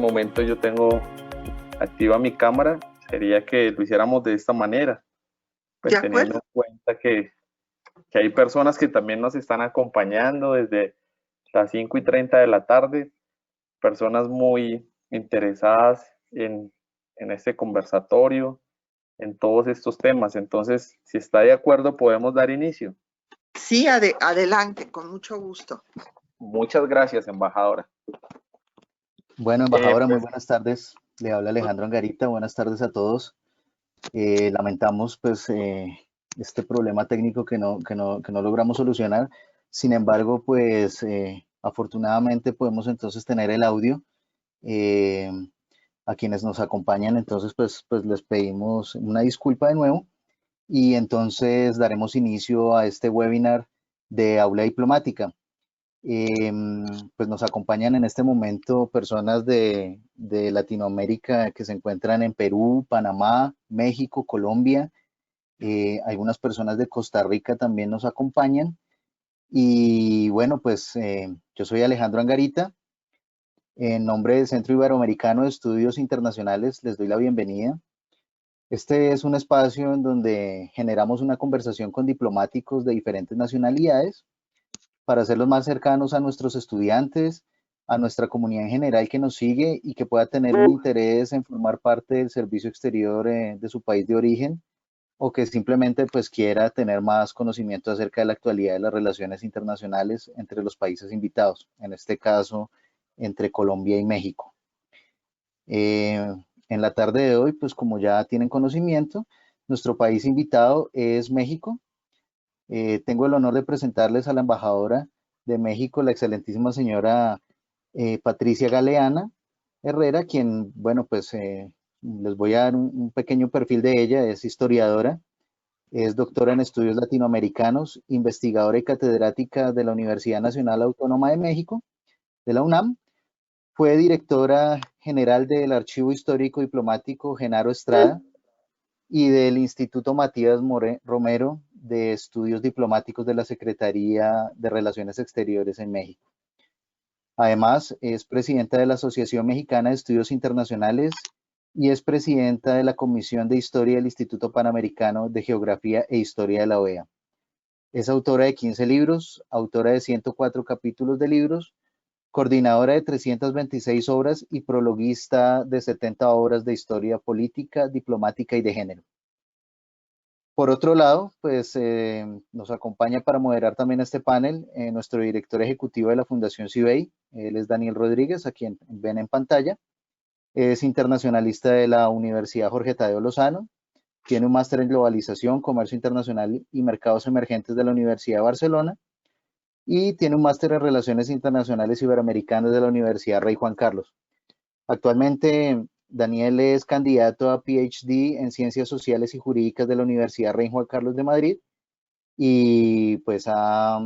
momento yo tengo activa mi cámara, sería que lo hiciéramos de esta manera, pues teniendo en cuenta que hay personas que también nos están acompañando desde las 5:30 de la tarde, personas muy interesadas en este conversatorio, en todos estos temas. Entonces, si está de acuerdo, podemos dar inicio. Sí, adelante, con mucho gusto. Muchas gracias, embajadora. Bueno, embajadora, muy buenas tardes. Le habla Alejandro Angarita. Buenas tardes a todos. Lamentamos pues este problema técnico que no logramos solucionar. Sin embargo, pues afortunadamente podemos entonces tener el audio. A quienes nos acompañan, entonces pues les pedimos una disculpa de nuevo y entonces daremos inicio a este webinar de Aula Diplomática. Pues nos acompañan en este momento personas de Latinoamérica que se encuentran en Perú, Panamá, México, Colombia. Algunas personas de Costa Rica también nos acompañan. Y bueno, pues yo soy Alejandro Angarita. En nombre del Centro Iberoamericano de Estudios Internacionales les doy la bienvenida. Este es un espacio en donde generamos una conversación con diplomáticos de diferentes nacionalidades para hacerlos más cercanos a nuestros estudiantes, a nuestra comunidad en general que nos sigue y que pueda tener un interés en formar parte del servicio exterior de su país de origen, o que simplemente pues quiera tener más conocimiento acerca de la actualidad de las relaciones internacionales entre los países invitados, en este caso entre Colombia y México. En la tarde de hoy, pues como ya tienen conocimiento, nuestro país invitado es México. Tengo el honor de presentarles a la embajadora de México, la excelentísima señora Patricia Galeana Herrera, quien, bueno, pues les voy a dar un pequeño perfil de ella. Es historiadora, es doctora en estudios latinoamericanos, investigadora y catedrática de la Universidad Nacional Autónoma de México, de la UNAM. Fue directora general del Archivo Histórico Diplomático Genaro Estrada y del Instituto Matías Romero de Estudios Diplomáticos de la Secretaría de Relaciones Exteriores en México. Además, es presidenta de la Asociación Mexicana de Estudios Internacionales y es presidenta de la Comisión de Historia del Instituto Panamericano de Geografía e Historia de la OEA. Es autora de 15 libros, autora de 104 capítulos de libros, coordinadora de 326 obras y prologuista de 70 obras de historia política, diplomática y de género. Por otro lado, pues nos acompaña para moderar también este panel nuestro director ejecutivo de la Fundación CIBEI. Él es Daniel Rodríguez, a quien ven en pantalla. Es internacionalista de la Universidad Jorge Tadeo Lozano. Tiene un máster en globalización, comercio internacional y mercados emergentes de la Universidad de Barcelona. Y tiene un máster en Relaciones Internacionales Iberoamericanas de la Universidad Rey Juan Carlos. Actualmente, Daniel es candidato a PhD en Ciencias Sociales y Jurídicas de la Universidad Rey Juan Carlos de Madrid y pues ha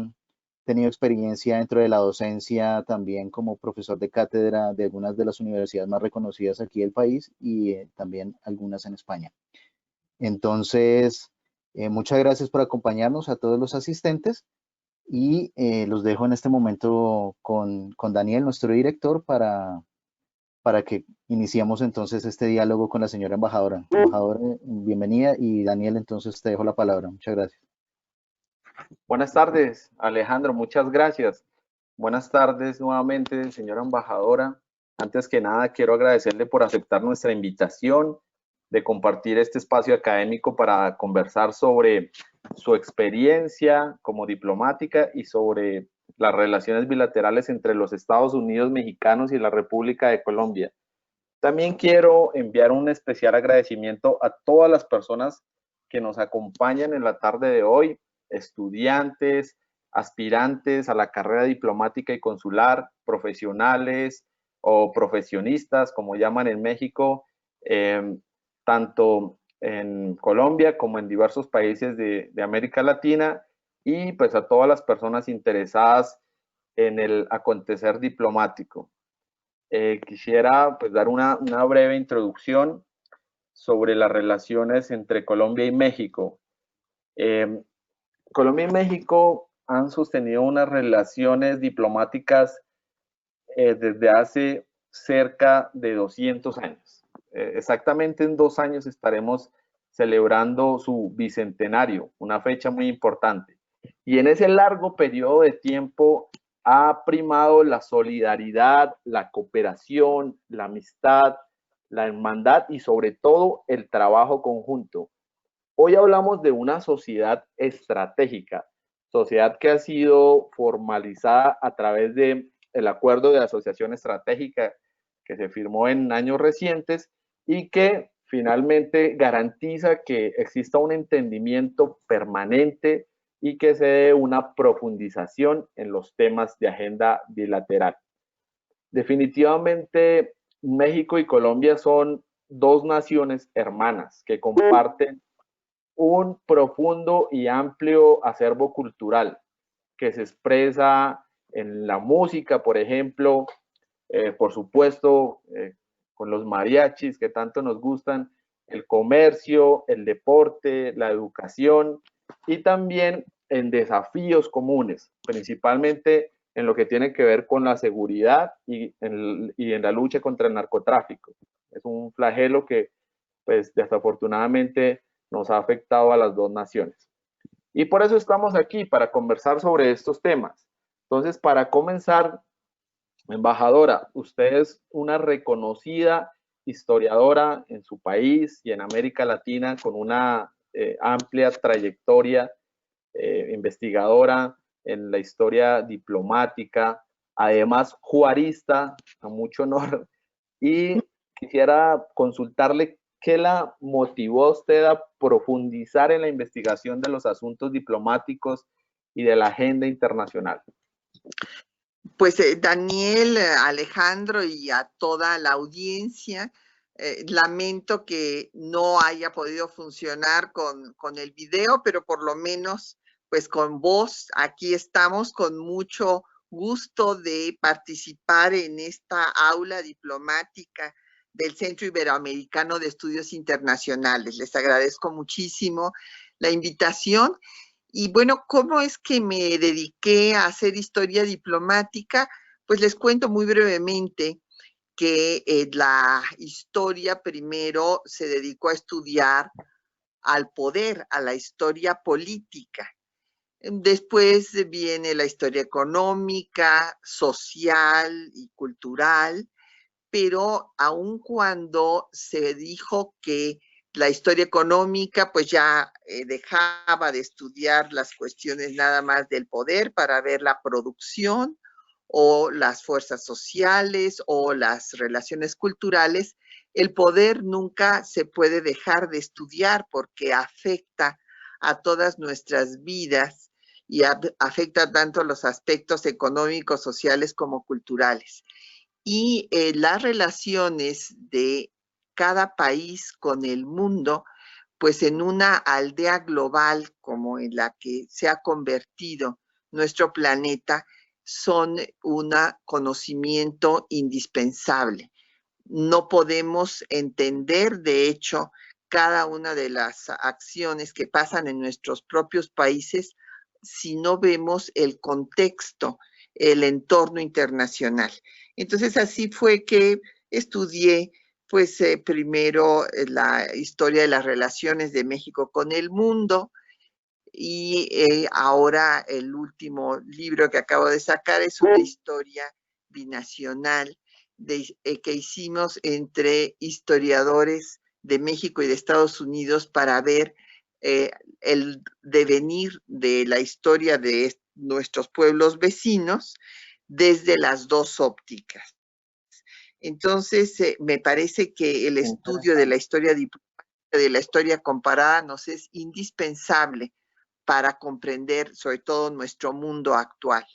tenido experiencia dentro de la docencia también como profesor de cátedra de algunas de las universidades más reconocidas aquí del país y también algunas en España. Entonces, muchas gracias por acompañarnos a todos los asistentes. Y los dejo en este momento con Daniel, nuestro director, para que iniciemos entonces este diálogo con la señora embajadora. Embajadora, bienvenida, y Daniel, entonces te dejo la palabra. Muchas gracias. Buenas tardes, Alejandro, muchas gracias. Buenas tardes nuevamente, señora embajadora. Antes que nada, quiero agradecerle por aceptar nuestra invitación de compartir este espacio académico para conversar sobre su experiencia como diplomática y sobre las relaciones bilaterales entre los Estados Unidos mexicanos y la República de Colombia. También quiero enviar un especial agradecimiento a todas las personas que nos acompañan en la tarde de hoy, estudiantes, aspirantes a la carrera diplomática y consular, profesionales o profesionistas, como llaman en México, tanto en Colombia como en diversos países de América Latina, y pues a todas las personas interesadas en el acontecer diplomático. Quisiera pues dar una breve introducción sobre las relaciones entre Colombia y México. Colombia y México han sostenido unas relaciones diplomáticas desde hace cerca de 200 años. Exactamente en 2 años estaremos celebrando su bicentenario, una fecha muy importante. Y en ese largo periodo de tiempo ha primado la solidaridad, la cooperación, la amistad, la hermandad y sobre todo el trabajo conjunto. Hoy hablamos de una sociedad estratégica, sociedad que ha sido formalizada a través del acuerdo de asociación estratégica que se firmó en años recientes y que finalmente garantiza que exista un entendimiento permanente y que se dé una profundización en los temas de agenda bilateral. Definitivamente, México y Colombia son dos naciones hermanas que comparten un profundo y amplio acervo cultural que se expresa en la música, por ejemplo, por supuesto, con los mariachis que tanto nos gustan, el comercio, el deporte, la educación y también en desafíos comunes, principalmente en lo que tiene que ver con la seguridad y en la lucha contra el narcotráfico. Es un flagelo que, pues, desafortunadamente nos ha afectado a las dos naciones. Y por eso estamos aquí, para conversar sobre estos temas. Entonces, para comenzar, embajadora, usted es una reconocida historiadora en su país y en América Latina con una amplia trayectoria, investigadora en la historia diplomática, además juarista, a mucho honor, y quisiera consultarle qué la motivó a usted a profundizar en la investigación de los asuntos diplomáticos y de la agenda internacional. Pues Daniel, Alejandro y a toda la audiencia, lamento que no haya podido funcionar con el video, pero por lo menos pues con voz aquí estamos con mucho gusto de participar en esta aula diplomática del Centro Iberoamericano de Estudios Internacionales. Les agradezco muchísimo la invitación. Y bueno, ¿cómo es que me dediqué a hacer historia diplomática? Pues les cuento muy brevemente que la historia primero se dedicó a estudiar al poder, a la historia política. Después viene la historia económica, social y cultural, pero aun cuando se dijo que la historia económica pues ya dejaba de estudiar las cuestiones nada más del poder para ver la producción o las fuerzas sociales o las relaciones culturales, el poder nunca se puede dejar de estudiar porque afecta a todas nuestras vidas y afecta tanto a los aspectos económicos, sociales como culturales. Y las relaciones de cada país con el mundo, pues en una aldea global como en la que se ha convertido nuestro planeta, son un conocimiento indispensable. No podemos entender, de hecho, cada una de las acciones que pasan en nuestros propios países si no vemos el contexto, el entorno internacional. Entonces así fue que estudié pues primero la historia de las relaciones de México con el mundo y ahora el último libro que acabo de sacar es una historia binacional que hicimos entre historiadores de México y de Estados Unidos para ver el devenir de la historia de nuestros pueblos vecinos desde las dos ópticas. Entonces, me parece que el estudio de la historia diplomática, de la historia comparada, nos es indispensable para comprender sobre todo nuestro mundo actual.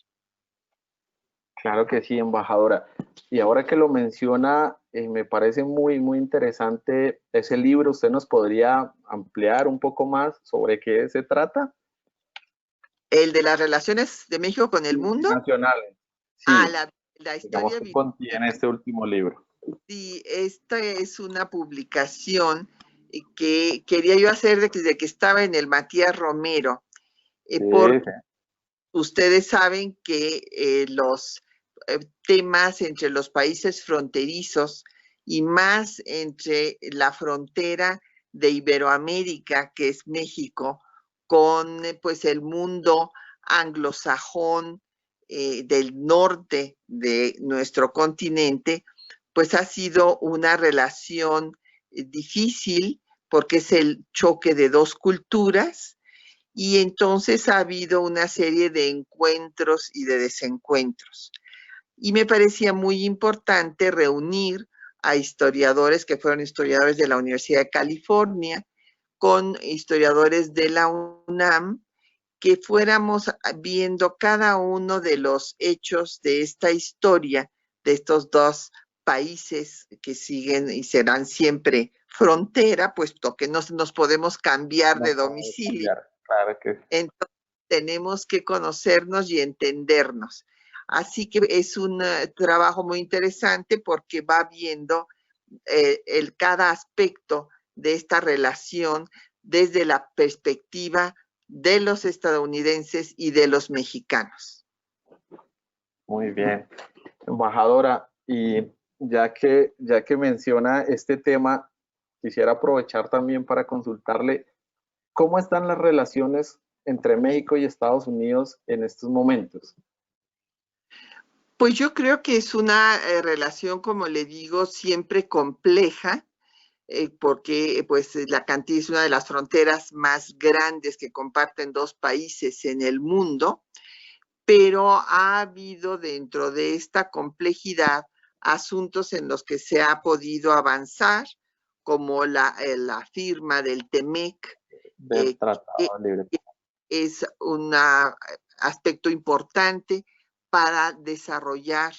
Claro que sí, embajadora. Y ahora que lo menciona, me parece muy, muy interesante ese libro. ¿Usted nos podría ampliar un poco más sobre qué se trata? ¿El de las relaciones de México con el mundo? Nacionales. Sí, la digamos historia que contiene este último libro. Sí, esta es una publicación que quería yo hacer desde que estaba en el Matías Romero, Sí, porque sí. ustedes saben que los temas entre los países fronterizos y más entre la frontera de Iberoamérica, que es México, con pues el mundo anglosajón del norte de nuestro continente, pues ha sido una relación difícil porque es el choque de dos culturas y entonces ha habido una serie de encuentros y de desencuentros. Y me parecía muy importante reunir a historiadores que fueron historiadores de la Universidad de California con historiadores de la UNAM, que fuéramos viendo cada uno de los hechos de esta historia de estos dos países que siguen y serán siempre frontera, puesto que no nos podemos cambiar de domicilio. Claro que sí. Entonces tenemos que conocernos y entendernos. Así que es un trabajo muy interesante porque va viendo cada aspecto de esta relación desde la perspectiva de los estadounidenses y de los mexicanos. Muy bien, embajadora, y ya que menciona este tema, quisiera aprovechar también para consultarle cómo están las relaciones entre México y Estados Unidos en estos momentos. Pues yo creo que es una relación, como le digo, siempre compleja, porque pues la cantidad es una de las fronteras más grandes que comparten dos países en el mundo, pero ha habido dentro de esta complejidad asuntos en los que se ha podido avanzar, como la firma del TEMEC, Del Tratado Libre. es un aspecto importante para desarrollar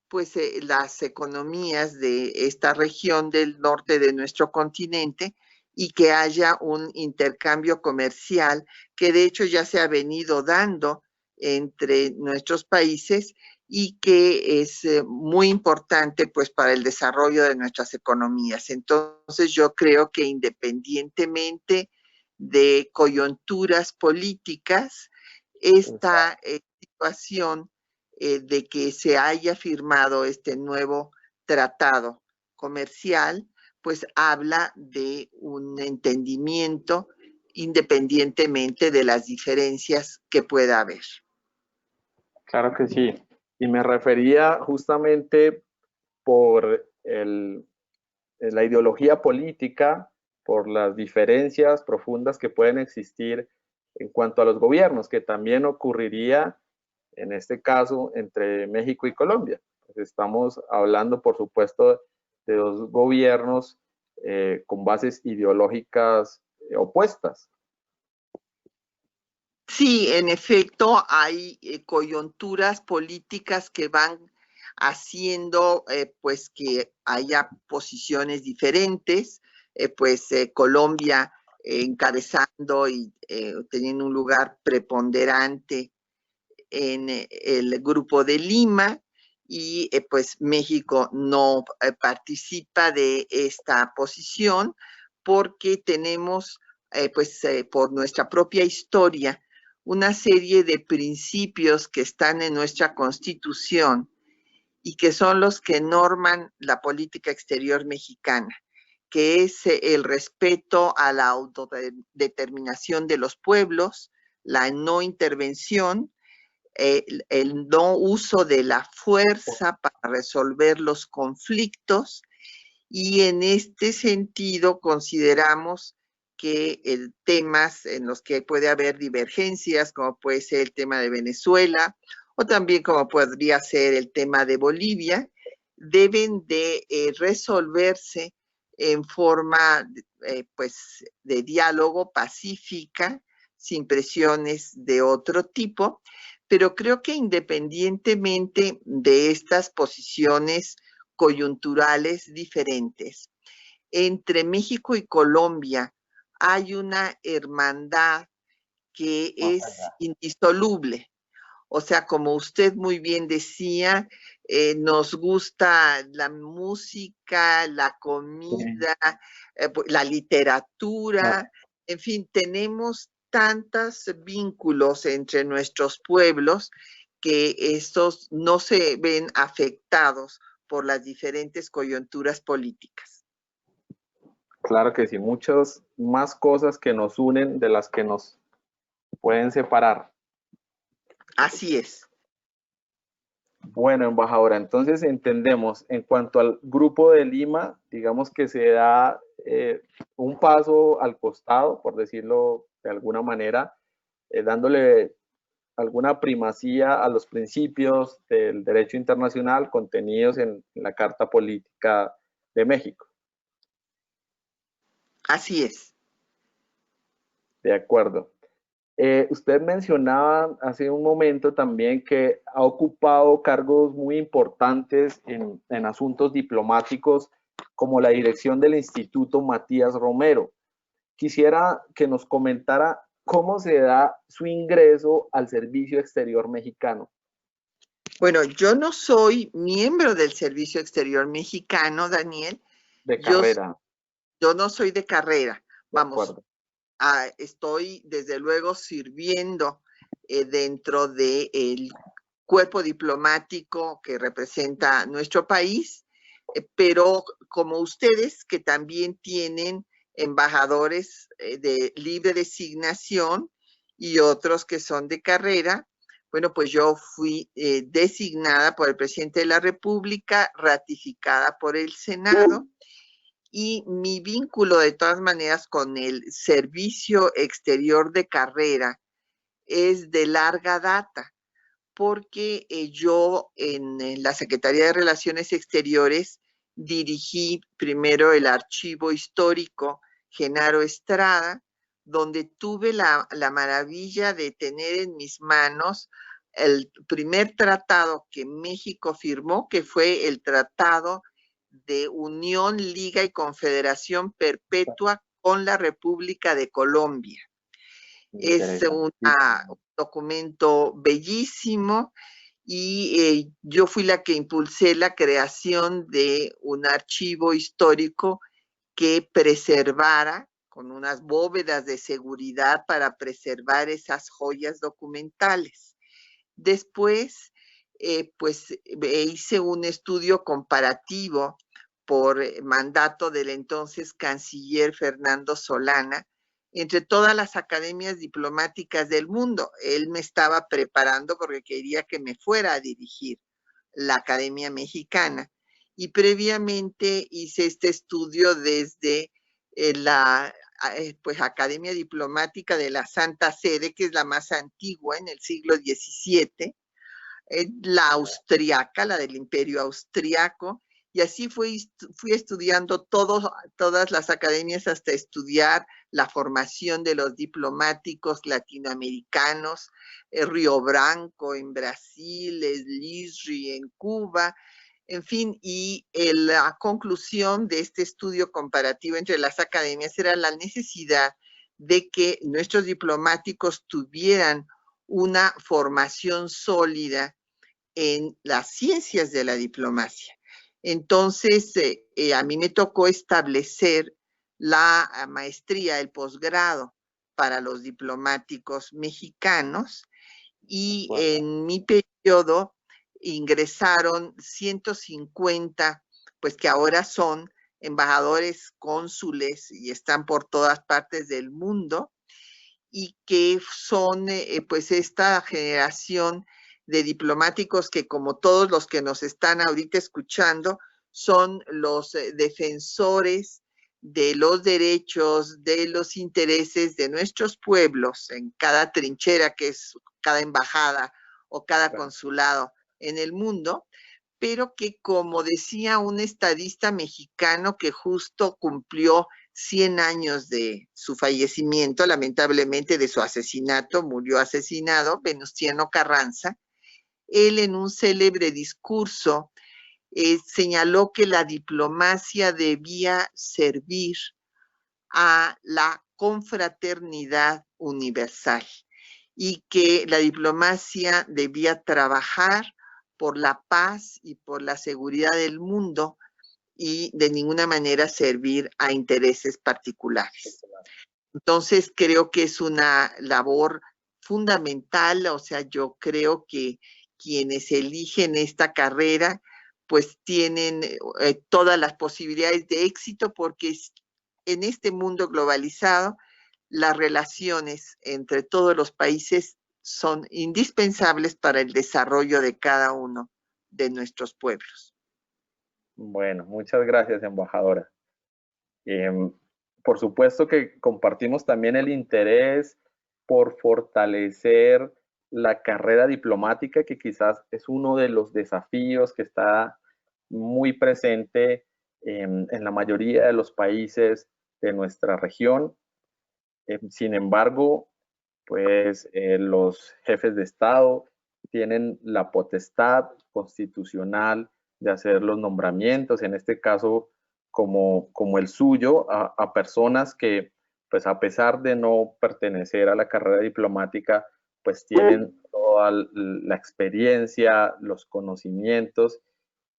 pues las economías de esta región del norte de nuestro continente y que haya un intercambio comercial que de hecho ya se ha venido dando entre nuestros países y que es muy importante pues para el desarrollo de nuestras economías. Entonces yo creo que independientemente de coyunturas políticas, esta situación de que se haya firmado este nuevo tratado comercial, pues habla de un entendimiento independientemente de las diferencias que pueda haber. Claro que sí. Y me refería justamente por la ideología política, por las diferencias profundas que pueden existir en cuanto a los gobiernos, que también ocurriría en este caso entre México y Colombia. Pues estamos hablando, por supuesto, de dos gobiernos con bases ideológicas opuestas. Sí, en efecto, hay coyunturas políticas que van haciendo pues que haya posiciones diferentes, Colombia encabezando y teniendo un lugar preponderante en el Grupo de Lima y pues México no participa de esta posición porque tenemos por nuestra propia historia una serie de principios que están en nuestra Constitución y que son los que norman la política exterior mexicana, que es el respeto a la autodeterminación de los pueblos, la no intervención, el no uso de la fuerza para resolver los conflictos, y en este sentido consideramos que temas en los que puede haber divergencias, como puede ser el tema de Venezuela, o también como podría ser el tema de Bolivia, deben de resolverse en forma pues de diálogo pacífica, sin presiones de otro tipo, pero creo que independientemente de estas posiciones coyunturales diferentes, entre México y Colombia hay una hermandad que es indisoluble. O sea, como usted muy bien decía, nos gusta la música, la comida, la literatura, en fin, tenemos tantos vínculos entre nuestros pueblos que estos no se ven afectados por las diferentes coyunturas políticas. Claro que sí, muchas más cosas que nos unen de las que nos pueden separar. Así es. Bueno, embajadora, entonces entendemos, en cuanto al Grupo de Lima, digamos que se da un paso al costado, por decirlo de alguna manera, dándole alguna primacía a los principios del derecho internacional contenidos en la Carta Política de México. Así es. De acuerdo. Usted mencionaba hace un momento también que ha ocupado cargos muy importantes en asuntos diplomáticos, como la dirección del Instituto Matías Romero. Quisiera que nos comentara cómo se da su ingreso al Servicio Exterior Mexicano. Bueno, yo no soy miembro del Servicio Exterior Mexicano, Daniel. De carrera. Yo no soy de carrera. Vamos, acuerdo. Estoy desde luego sirviendo dentro del cuerpo diplomático que representa nuestro país, pero como ustedes que también tienen embajadores de libre designación y otros que son de carrera, bueno, pues yo fui designada por el presidente de la República, ratificada por el Senado, y mi vínculo de todas maneras con el servicio exterior de carrera es de larga data, porque yo en la Secretaría de Relaciones Exteriores dirigí primero el archivo histórico Genaro Estrada, donde tuve la maravilla de tener en mis manos el primer tratado que México firmó, que fue el Tratado de Unión, Liga y Confederación Perpetua con la República de Colombia. Es un documento bellísimo y yo fui la que impulsé la creación de un archivo histórico que preservara con unas bóvedas de seguridad para preservar esas joyas documentales. Después, pues hice un estudio comparativo por mandato del entonces canciller Fernando Solana entre todas las academias diplomáticas del mundo. Él me estaba preparando porque quería que me fuera a dirigir la Academia Mexicana. Y previamente hice este estudio desde la pues, Academia Diplomática de la Santa Sede, que es la más antigua en el siglo XVII, la austriaca, la del Imperio Austriaco, y así fui estudiando todas las academias hasta estudiar la formación de los diplomáticos latinoamericanos, Río Branco en Brasil, Esli en Cuba, en fin, y la conclusión de este estudio comparativo entre las academias era la necesidad de que nuestros diplomáticos tuvieran una formación sólida en las ciencias de la diplomacia. Entonces, a mí me tocó establecer la maestría, el posgrado para los diplomáticos mexicanos y en mi periodo ingresaron 150, pues que ahora son embajadores, cónsules y están por todas partes del mundo y que son pues esta generación de diplomáticos que como todos los que nos están ahorita escuchando son los defensores de los derechos, de los intereses de nuestros pueblos en cada trinchera que es cada embajada o cada consulado en el mundo, pero que como decía un estadista mexicano que justo cumplió 100 años de su fallecimiento, lamentablemente de su asesinato, murió asesinado, Venustiano Carranza, él en un célebre discurso señaló que la diplomacia debía servir a la confraternidad universal y que la diplomacia debía trabajar por la paz y por la seguridad del mundo y de ninguna manera servir a intereses particulares. Entonces creo que es una labor fundamental, o sea, yo creo que quienes eligen esta carrera pues tienen todas las posibilidades de éxito, porque en este mundo globalizado las relaciones entre todos los países son indispensables para el desarrollo de cada uno de nuestros pueblos. Bueno, muchas gracias, embajadora. Por supuesto que compartimos también el interés por fortalecer la carrera diplomática, que quizás es uno de los desafíos que está muy presente en la mayoría de los países de nuestra región. Sin embargo, pues los jefes de Estado tienen la potestad constitucional de hacer los nombramientos, en este caso como el suyo, a personas que, pues a pesar de no pertenecer a la carrera diplomática, pues tienen toda la experiencia, los conocimientos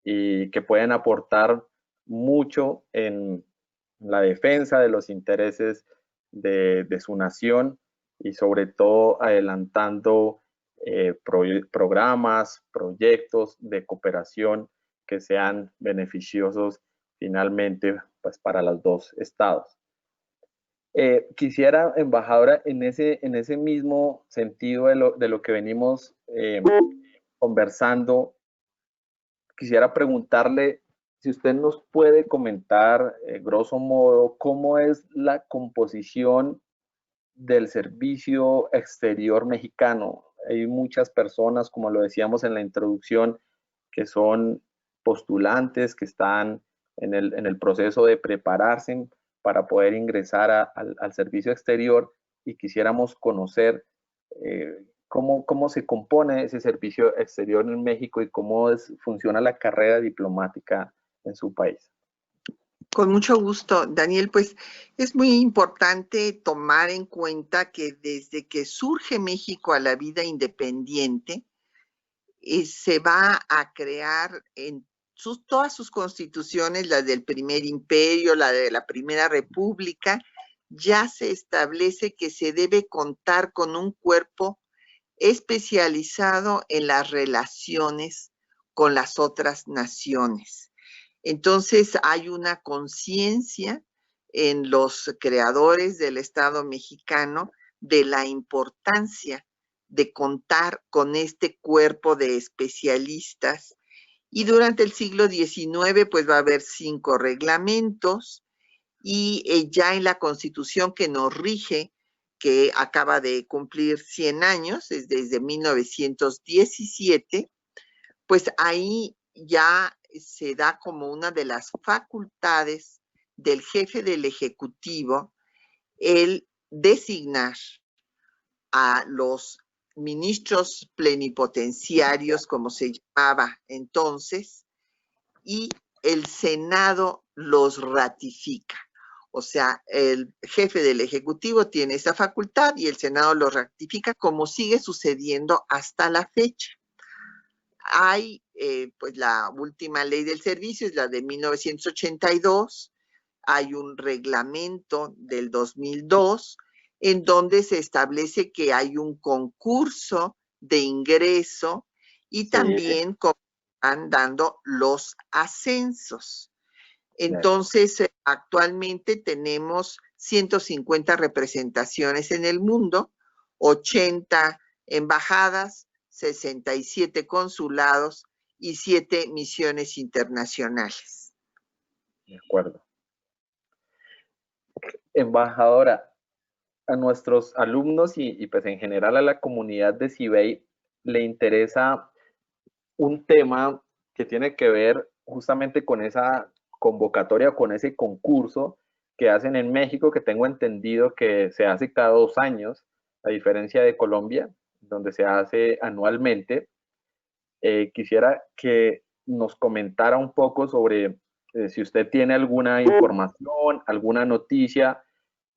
y que pueden aportar mucho en la defensa de los intereses de su nación y sobre todo adelantando programas, proyectos de cooperación que sean beneficiosos finalmente pues, para los dos estados. Quisiera, embajadora, en ese mismo sentido de lo que venimos conversando, quisiera preguntarle si usted nos puede comentar, grosso modo, cómo es la composición del servicio exterior mexicano. Hay muchas personas, como lo decíamos en la introducción, que son postulantes, que están en el proceso de prepararse para poder ingresar al servicio exterior y quisiéramos conocer cómo se compone ese servicio exterior en México y cómo funciona la carrera diplomática en su país. Con mucho gusto, Daniel. Pues es muy importante tomar en cuenta que desde que surge México a la vida independiente, se va a crear en todas sus constituciones, la del primer imperio, la de la primera república, ya se establece que se debe contar con un cuerpo especializado en las relaciones con las otras naciones. Entonces hay una conciencia en los creadores del Estado mexicano de la importancia de contar con este cuerpo de especialistas. Y durante el siglo XIX pues va a haber 5 reglamentos y ya en la Constitución que nos rige, que acaba de cumplir 100 años, es desde 1917, pues ahí ya se da como una de las facultades del jefe del Ejecutivo el designar a los ministros plenipotenciarios, como se llamaba entonces, y el Senado los ratifica. O sea, el jefe del Ejecutivo tiene esa facultad y el Senado lo ratifica, como sigue sucediendo hasta la fecha. Hay, pues, la última ley del servicio, es la de 1982, hay un reglamento del 2002, en donde se establece que hay un concurso de ingreso y también van dando los ascensos. Entonces, actualmente tenemos 150 representaciones en el mundo, 80 embajadas, 67 consulados y 7 misiones internacionales. De acuerdo. Embajadora, a nuestros alumnos y pues en general a la comunidad de CIBEI le interesa un tema que tiene que ver justamente con esa convocatoria, con ese concurso que hacen en México, que tengo entendido que se hace cada 2 años, a diferencia de Colombia, donde se hace anualmente. Quisiera que nos comentara un poco sobre si usted tiene alguna información, alguna noticia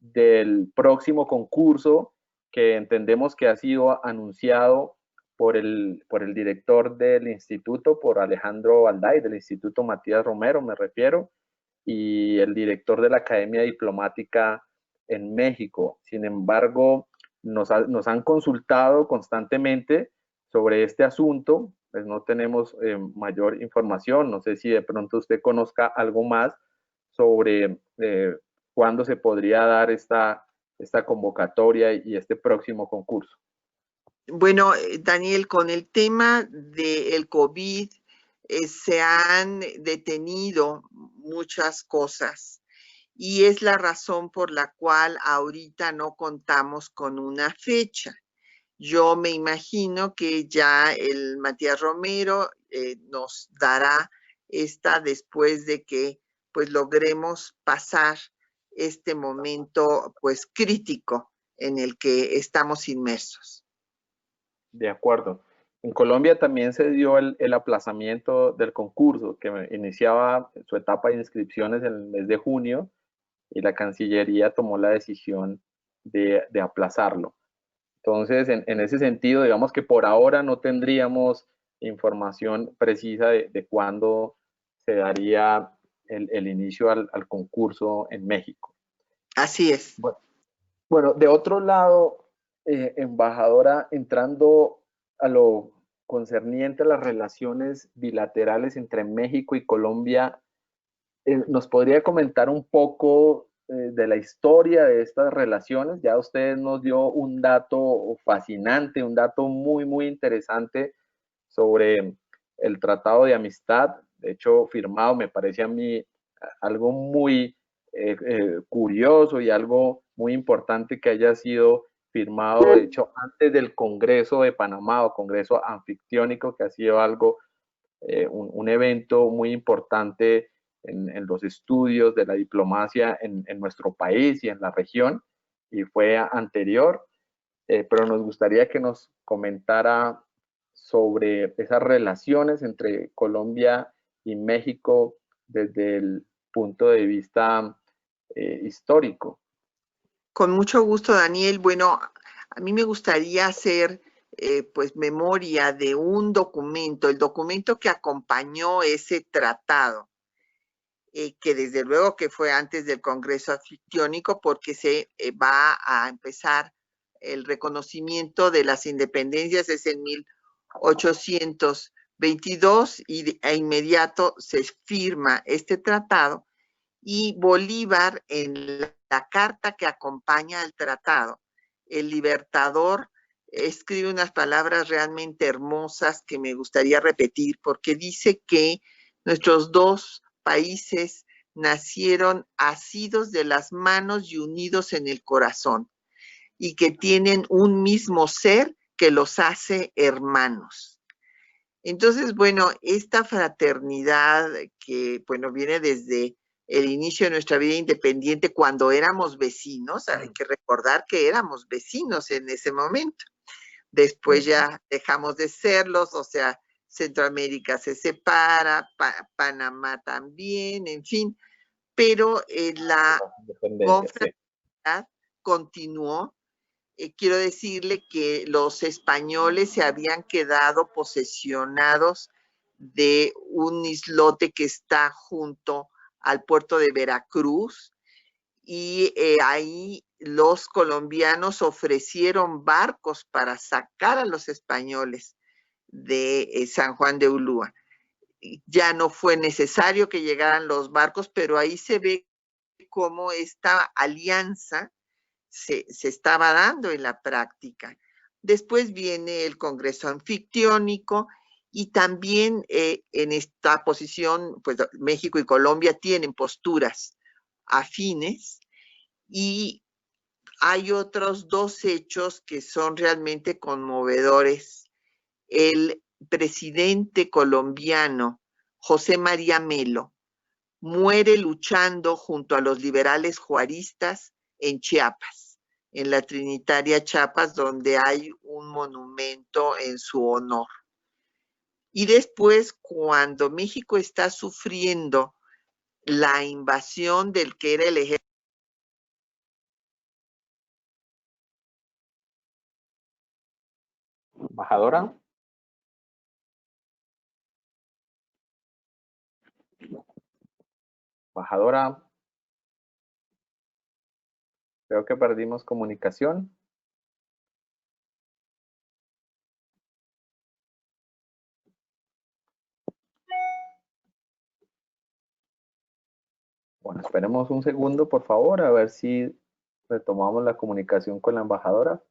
del próximo concurso que entendemos que ha sido anunciado por el director del instituto, por Alejandro Alday, del Instituto Matías Romero, me refiero, y el director de la Academia Diplomática en México. Sin embargo, nos han consultado constantemente sobre este asunto, pues no tenemos mayor información. No sé si de pronto usted conozca algo más sobre cuándo se podría dar esta convocatoria y este próximo concurso. Bueno, Daniel, con el tema del COVID se han detenido muchas cosas y es la razón por la cual ahorita no contamos con una fecha. Yo me imagino que ya el Matías Romero nos dará esta después de que pues logremos pasar este momento pues crítico en el que estamos inmersos. De acuerdo. En Colombia también se dio el aplazamiento del concurso, que iniciaba su etapa de inscripciones en el mes de junio, y la Cancillería tomó la decisión de aplazarlo. Entonces, en ese sentido, digamos que por ahora no tendríamos información precisa de cuándo se daría el inicio al concurso en México. Así es. Bueno, de otro lado, embajadora, entrando a lo concerniente a las relaciones bilaterales entre México y Colombia, ¿nos podría comentar un poco de la historia de estas relaciones? Ya usted nos dio un dato fascinante, un dato muy, muy interesante sobre el Tratado de Amistad, de hecho firmado, me parece a mí algo muy curioso y algo muy importante que haya sido firmado, de hecho, antes del Congreso de Panamá o Congreso Anfictiónico, que ha sido algo, un evento muy importante en los estudios de la diplomacia en nuestro país y en la región, y fue anterior, pero nos gustaría que nos comentara sobre esas relaciones entre Colombia y México desde el punto de vista histórico. Con mucho gusto, Daniel. Bueno, a mí me gustaría hacer pues memoria de un documento, el documento que acompañó ese tratado, que desde luego que fue antes del Congreso Anfictiónico porque se va a empezar el reconocimiento de las independencias, es en 1822 e inmediato se firma este tratado. Y Bolívar, en la carta que acompaña al tratado, el libertador escribe unas palabras realmente hermosas que me gustaría repetir, porque dice que nuestros dos países nacieron asidos de las manos y unidos en el corazón, y que tienen un mismo ser que los hace hermanos. Entonces, bueno, esta fraternidad que, bueno, viene desde el inicio de nuestra vida independiente cuando éramos vecinos, hay que recordar que éramos vecinos en ese momento. Después ya dejamos de serlos, o sea, Centroamérica se separa, Panamá también, en fin, pero la confraternidad continuó. Quiero decirle que los españoles se habían quedado posesionados de un islote que está junto al puerto de Veracruz y ahí los colombianos ofrecieron barcos para sacar a los españoles de San Juan de Ulúa. Ya no fue necesario que llegaran los barcos, pero ahí se ve cómo esta alianza se estaba dando en la práctica. Después viene el Congreso Anfictiónico y también en esta posición, pues México y Colombia tienen posturas afines y hay otros dos hechos que son realmente conmovedores. El presidente colombiano José María Melo muere luchando junto a los liberales juaristas en Chiapas, en la Trinitaria Chiapas, donde hay un monumento en su honor. Y después, cuando México está sufriendo la invasión del que era el ejército. Embajadora. Embajadora. Creo que perdimos comunicación. Bueno, esperemos un segundo, por favor, a ver si retomamos la comunicación con la embajadora.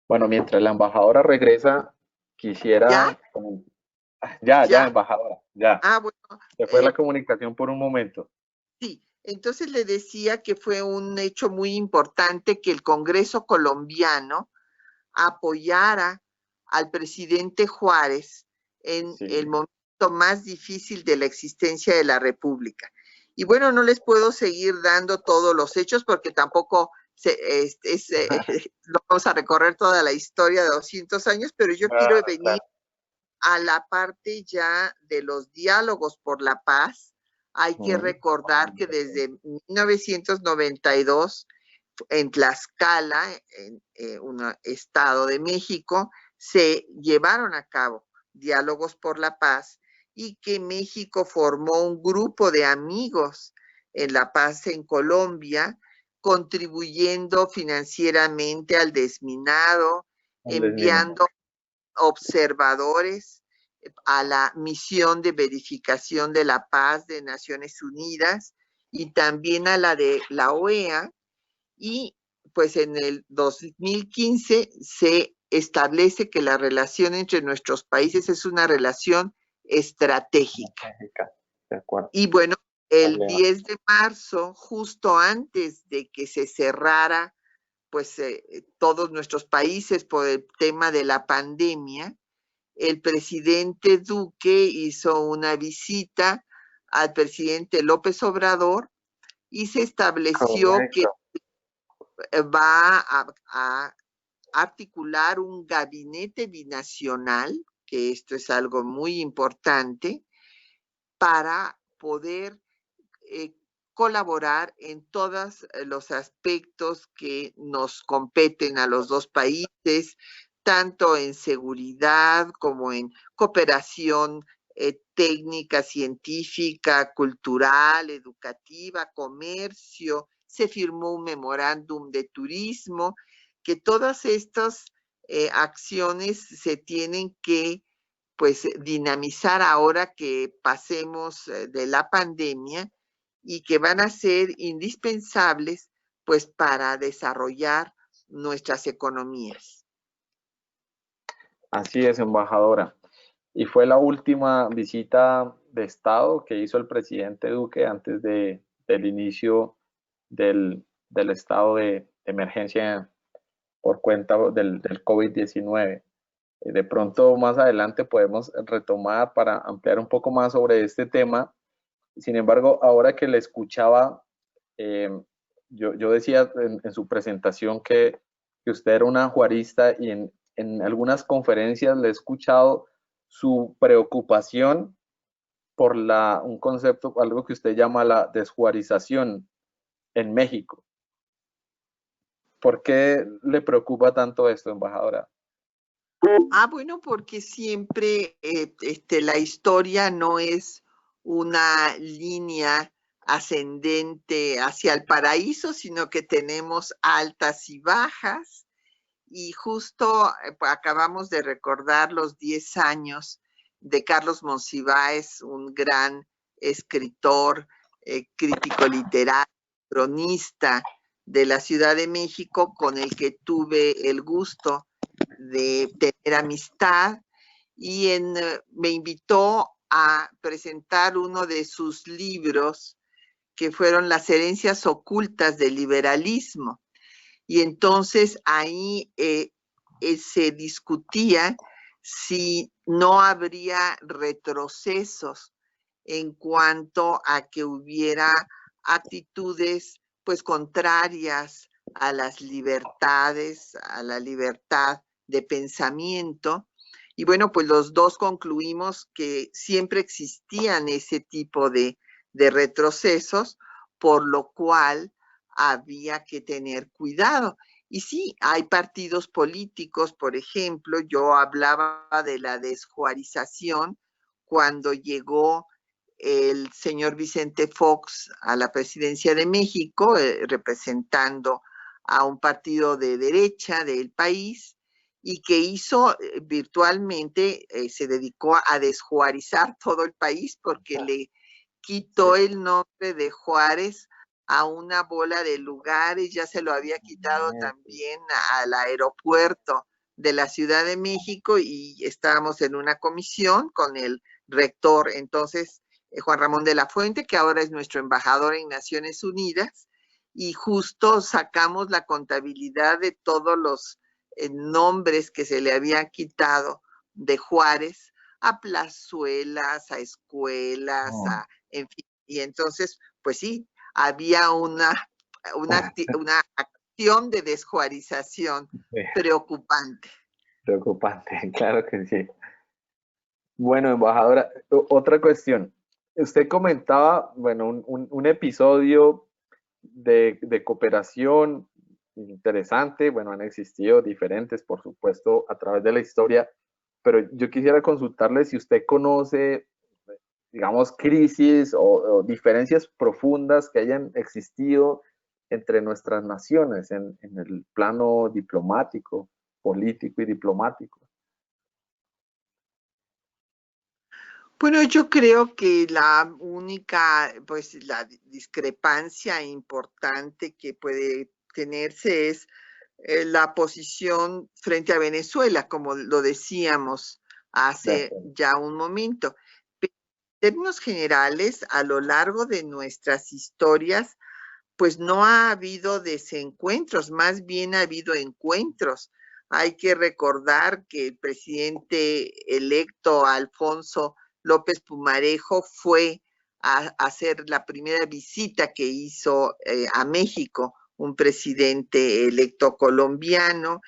Bueno, mientras la embajadora regresa, ¿Ya? quisiera... Ya, ¿Ya? embajadora, ya. Ah, bueno, Se fue la comunicación por un momento. sí. Entonces le decía que fue un hecho muy importante que el Congreso colombiano apoyara al presidente Juárez en el Sí. momento más difícil de la existencia de la República. Y bueno, no les puedo seguir dando todos los hechos porque tampoco no vamos a recorrer toda la historia de 200 años, pero yo quiero Claro, venir claro. a la parte ya de los diálogos por la paz. Hay que recordar que desde 1992 en Tlaxcala, en un estado de México, se llevaron a cabo diálogos por la paz y que México formó un grupo de amigos en la paz en Colombia, contribuyendo financieramente al desminado, enviando observadores a la misión de verificación de la paz de Naciones Unidas y también a la de la OEA, y pues en el 2015 se establece que la relación entre nuestros países es una relación estratégica. De acuerdo. Y bueno, el 10 de marzo, justo antes de que se cerrara pues todos nuestros países por el tema de la pandemia, el presidente Duque hizo una visita al presidente López Obrador y se estableció que va a articular un gabinete binacional, que esto es algo muy importante, para poder colaborar en todos los aspectos que nos competen a los dos países, tanto en seguridad como en cooperación técnica, científica, cultural, educativa, comercio. Se firmó un memorándum de turismo, que todas estas acciones se tienen que pues dinamizar ahora que pasemos de la pandemia y que van a ser indispensables pues para desarrollar nuestras economías. Así es, embajadora. Y fue la última visita de Estado que hizo el presidente Duque antes del inicio del estado de emergencia por cuenta del COVID-19. De pronto más adelante podemos retomar para ampliar un poco más sobre este tema. Sin embargo, ahora que le escuchaba, eh, yo decía en su presentación que usted era una juarista y en algunas conferencias le he escuchado su preocupación por un concepto, algo que usted llama la desjuarización en México. ¿Por qué le preocupa tanto esto, embajadora? Bueno, porque siempre la historia no es una línea ascendente hacia el paraíso, sino que tenemos altas y bajas. Y justo acabamos de recordar los 10 años de Carlos Monsiváis, un gran escritor, crítico literario, cronista de la Ciudad de México, con el que tuve el gusto de tener amistad, y me invitó a presentar uno de sus libros, que fueron Las herencias ocultas del liberalismo. Y entonces ahí se discutía si no habría retrocesos en cuanto a que hubiera actitudes pues contrarias a las libertades, a la libertad de pensamiento. Y bueno, pues los dos concluimos que siempre existían ese tipo de de retrocesos, por lo cual había que tener cuidado. Y sí, hay partidos políticos, por ejemplo, yo hablaba de la desjuarización cuando llegó el señor Vicente Fox a la presidencia de México, representando a un partido de derecha del país, y que hizo virtualmente, se dedicó a desjuarizar todo el país porque le quitó el nombre de Juárez a una bola de lugares, ya se lo había quitado también al aeropuerto de la Ciudad de México, y estábamos en una comisión con el rector, entonces Juan Ramón de la Fuente, que ahora es nuestro embajador en Naciones Unidas, y justo sacamos la contabilidad de todos los nombres que se le habían quitado de Juárez a plazuelas, a escuelas, en fin, y entonces, pues sí, había una acción de desjuarización preocupante. Preocupante, claro que sí. Bueno, embajadora, otra cuestión. Usted comentaba, bueno, un episodio de cooperación interesante. Bueno, han existido diferentes, por supuesto, a través de la historia, pero yo quisiera consultarle si usted conoce, digamos, crisis o diferencias profundas que hayan existido entre nuestras naciones en el plano diplomático, político y diplomático. Bueno, yo creo que la única, pues la discrepancia importante que puede tenerse es la posición frente a Venezuela, como lo decíamos hace ya un momento. Pero en términos generales, a lo largo de nuestras historias, pues no ha habido desencuentros, más bien ha habido encuentros. Hay que recordar que el presidente electo Alfonso López Pumarejo fue a hacer la primera visita que hizo a México, un presidente electo colombiano,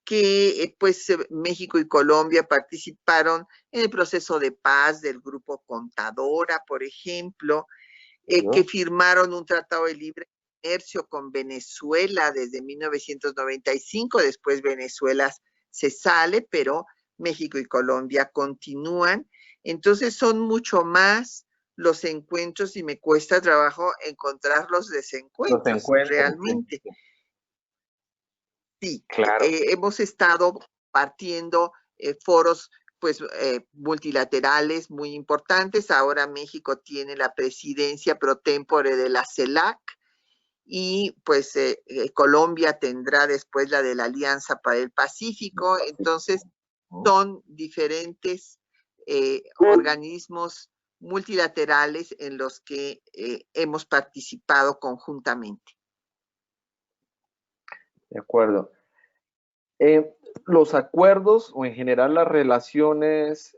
que pues México y Colombia participaron en el proceso de paz del Grupo Contadora, por ejemplo, que firmaron un tratado de libre comercio con Venezuela desde 1995, después Venezuela se sale, pero México y Colombia continúan. Entonces son mucho más los encuentros y me cuesta trabajo encontrar los desencuentros realmente. Sí, claro. Hemos estado partiendo foros pues multilaterales muy importantes. Ahora México tiene la presidencia pro tempore de la CELAC y pues Colombia tendrá después la de la Alianza para el Pacífico. Entonces son diferentes organismos multilaterales en los que hemos participado conjuntamente. De acuerdo. Los acuerdos o en general las relaciones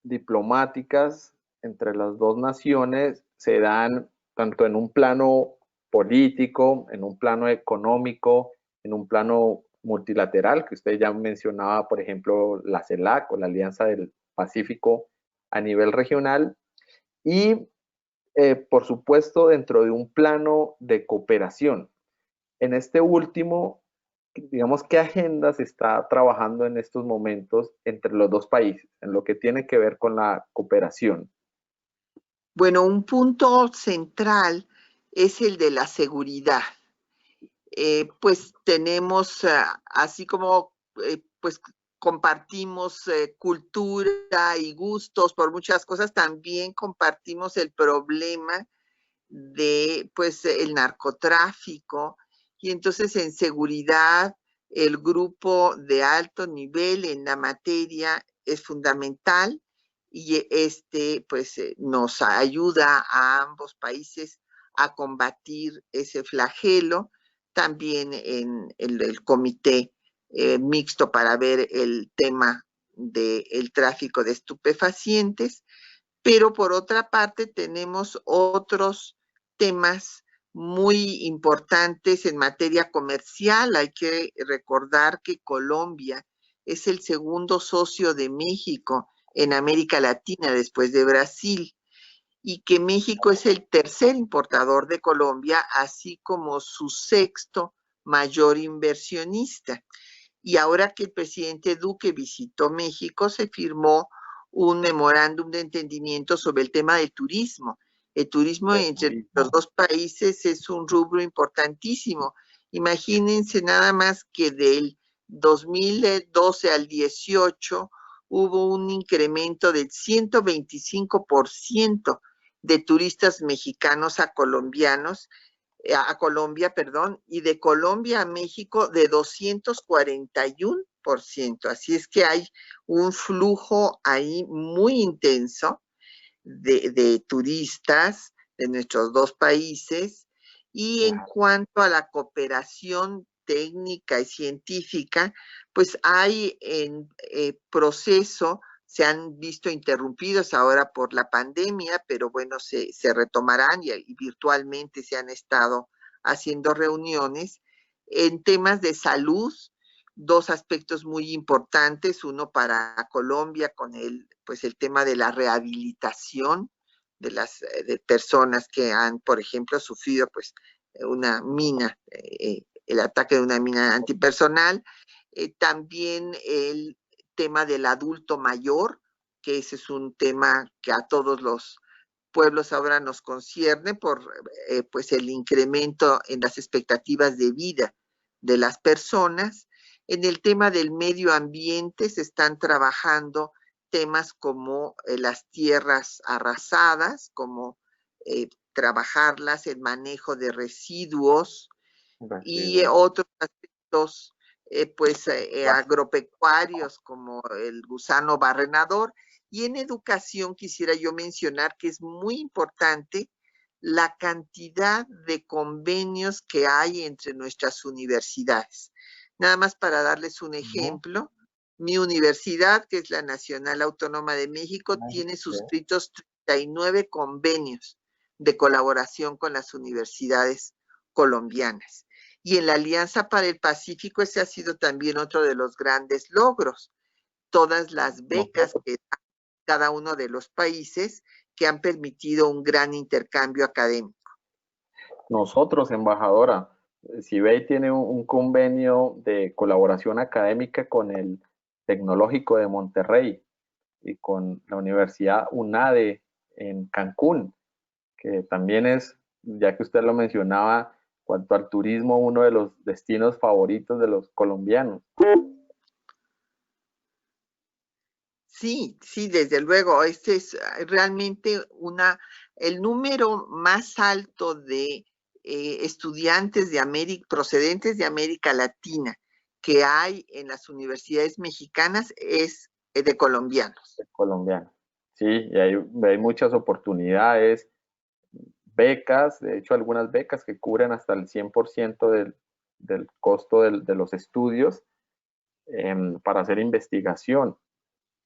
diplomáticas entre las dos naciones se dan tanto en un plano político, en un plano económico, en un plano multilateral, que usted ya mencionaba, por ejemplo, la CELAC o la Alianza del Pacífico a nivel regional, y por supuesto dentro de un plano de cooperación. En este último, digamos, ¿qué agenda se está trabajando en estos momentos entre los dos países en lo que tiene que ver con la cooperación? Bueno, un punto central es el de la seguridad. Pues tenemos, así como pues compartimos cultura y gustos por muchas cosas, también compartimos el problema de pues el narcotráfico, y entonces en seguridad el grupo de alto nivel en la materia es fundamental, y pues nos ayuda a ambos países a combatir ese flagelo. También en el comité mixto para ver el tema del tráfico de estupefacientes, pero por otra parte tenemos otros temas muy importantes en materia comercial. Hay que recordar que Colombia es el segundo socio de México en América Latina después de Brasil, y que México es el tercer importador de Colombia, así como su sexto mayor inversionista. Y ahora que el presidente Duque visitó México, se firmó un memorándum de entendimiento sobre el tema del turismo. El turismo entre los dos países es un rubro importantísimo. Imagínense nada más que del 2012 al 18 hubo un incremento del 125% de turistas mexicanos a colombianos, a Colombia, perdón, y de Colombia a México de 241%. Así es que hay un flujo ahí muy intenso de turistas de nuestros dos países. Y en cuanto a la cooperación técnica y científica, pues hay en proceso, se han visto interrumpidos ahora por la pandemia, pero bueno, se retomarán y virtualmente se han estado haciendo reuniones en temas de salud, dos aspectos muy importantes, uno para Colombia con pues el tema de la rehabilitación de las de personas que han, por ejemplo, sufrido pues una mina, el ataque de una mina antipersonal, también el tema del adulto mayor, que ese es un tema que a todos los pueblos ahora nos concierne por pues el incremento en las expectativas de vida de las personas. En el tema del medio ambiente se están trabajando temas como las tierras arrasadas, como trabajarlas, el manejo de residuos y otros aspectos pues agropecuarios como el gusano barrenador. Y en educación quisiera yo mencionar que es muy importante la cantidad de convenios que hay entre nuestras universidades. Nada más para darles un ejemplo, mi universidad, que es la Nacional Autónoma de México, tiene suscritos 39 convenios de colaboración con las universidades colombianas. Y en la Alianza para el Pacífico ese ha sido también otro de los grandes logros. Todas las becas que da cada uno de los países que han permitido un gran intercambio académico. Nosotros, embajadora, CIBEI tiene un convenio de colaboración académica con el Tecnológico de Monterrey y con la Universidad UNADE en Cancún, que también es, ya que usted lo mencionaba, cuanto al turismo, uno de los destinos favoritos de los colombianos. Sí, sí, desde luego. Este es realmente el número más alto de estudiantes de América, procedentes de América Latina que hay en las universidades mexicanas es de colombianos. De colombianos, sí, y hay muchas oportunidades, becas, de hecho algunas becas que cubren hasta el 100% del costo de los estudios para hacer investigación,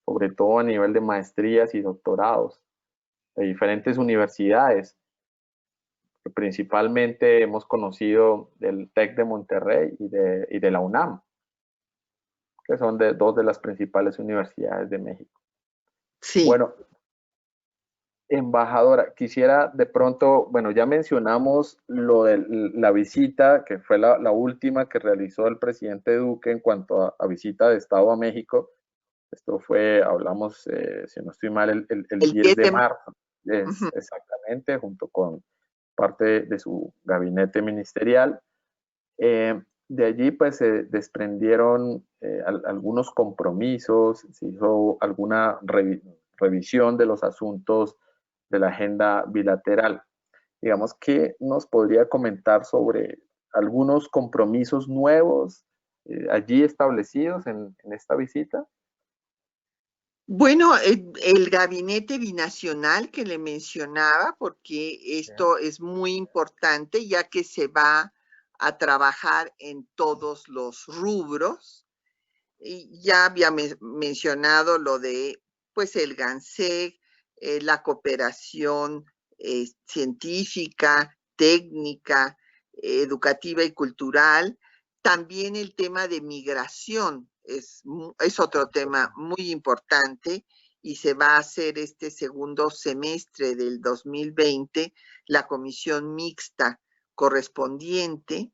sobre todo a nivel de maestrías y doctorados de diferentes universidades. Principalmente hemos conocido del TEC de Monterrey y de la UNAM, que son dos de las principales universidades de México. Sí. Bueno, embajadora, quisiera de pronto, bueno, ya mencionamos lo de la visita, que fue la última que realizó el presidente Duque en cuanto a visita de Estado a México. Esto fue, hablamos, si no estoy mal, el 10 de marzo, exactamente, junto con parte de su gabinete ministerial. De allí, pues, se desprendieron algunos compromisos, se hizo alguna revisión de los asuntos de la agenda bilateral. Digamos, ¿qué nos podría comentar sobre algunos compromisos nuevos allí establecidos en esta visita? Bueno, el gabinete binacional que le mencionaba, porque esto es muy importante ya que se va a trabajar en todos los rubros. Y ya había mencionado lo de, pues, el GANSEC, la cooperación científica, técnica, educativa y cultural. También el tema de migración es otro tema muy importante y se va a hacer este segundo semestre del 2020 la comisión mixta correspondiente,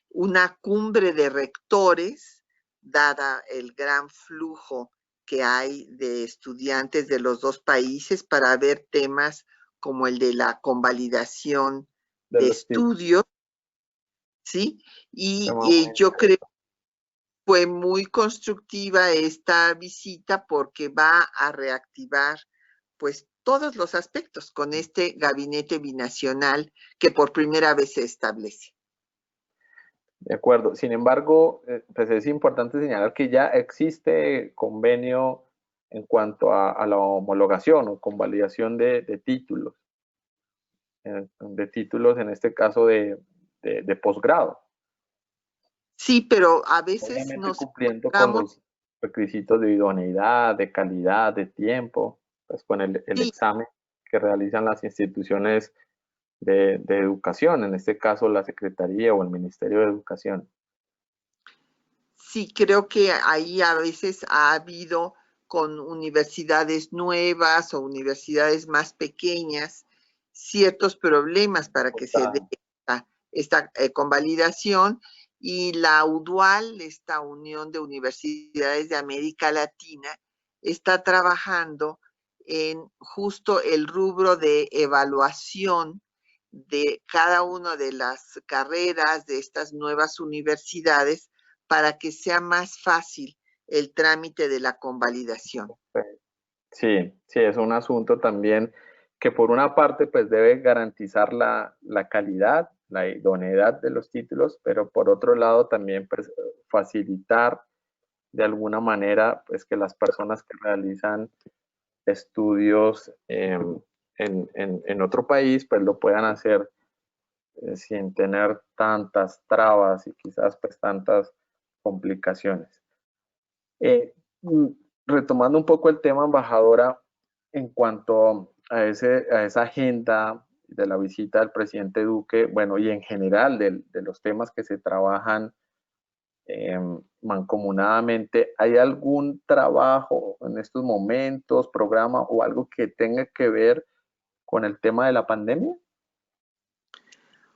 una cumbre de rectores, dada el gran flujo que hay de estudiantes de los dos países para ver temas como el de la convalidación de de los títulos. estudios, ¿sí? Tema Y muy yo creo que fue muy constructiva esta visita porque va a reactivar pues todos los aspectos con este gabinete binacional que por primera vez se establece. De acuerdo. Sin embargo, pues es importante señalar que ya existe convenio en cuanto a la homologación o convalidación de títulos, en este caso de posgrado. Sí, pero a veces Obviamente nos cumpliendo con encontramos, los requisitos de idoneidad, de calidad, de tiempo, pues con el sí, examen que realizan las instituciones de educación, en este caso la Secretaría o el Ministerio de Educación. sí, creo que ahí a veces ha habido con universidades nuevas o universidades más pequeñas ciertos problemas para que se dé esta convalidación, y la UDUAL, esta Unión de Universidades de América Latina, está trabajando en justo el rubro de evaluación de cada una de las carreras de estas nuevas universidades para que sea más fácil el trámite de la convalidación. Sí, sí, es un asunto también que por una parte pues debe garantizar la calidad, la idoneidad de los títulos, pero por otro lado también pues, facilitar de alguna manera pues que las personas que realizan estudios en otro país pues lo puedan hacer sin tener tantas trabas y quizás pues tantas complicaciones. Eh, Retomando un poco el tema, embajadora, en cuanto a esa agenda de la visita del presidente Duque, bueno, y en general de los temas que se trabajan mancomunadamente, ¿hay algún trabajo en estos momentos, programa o algo que tenga que ver con el tema de la pandemia?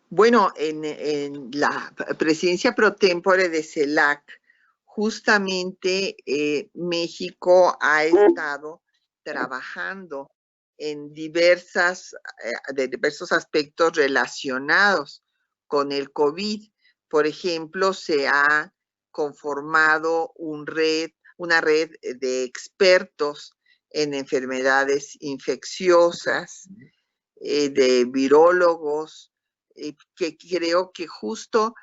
Bueno, en la presidencia pro tempore de CELAC, justamente México ha estado trabajando en de diversos aspectos relacionados con el COVID. Por ejemplo, se ha conformado una red de expertos en enfermedades infecciosas, de virólogos, que creo que justo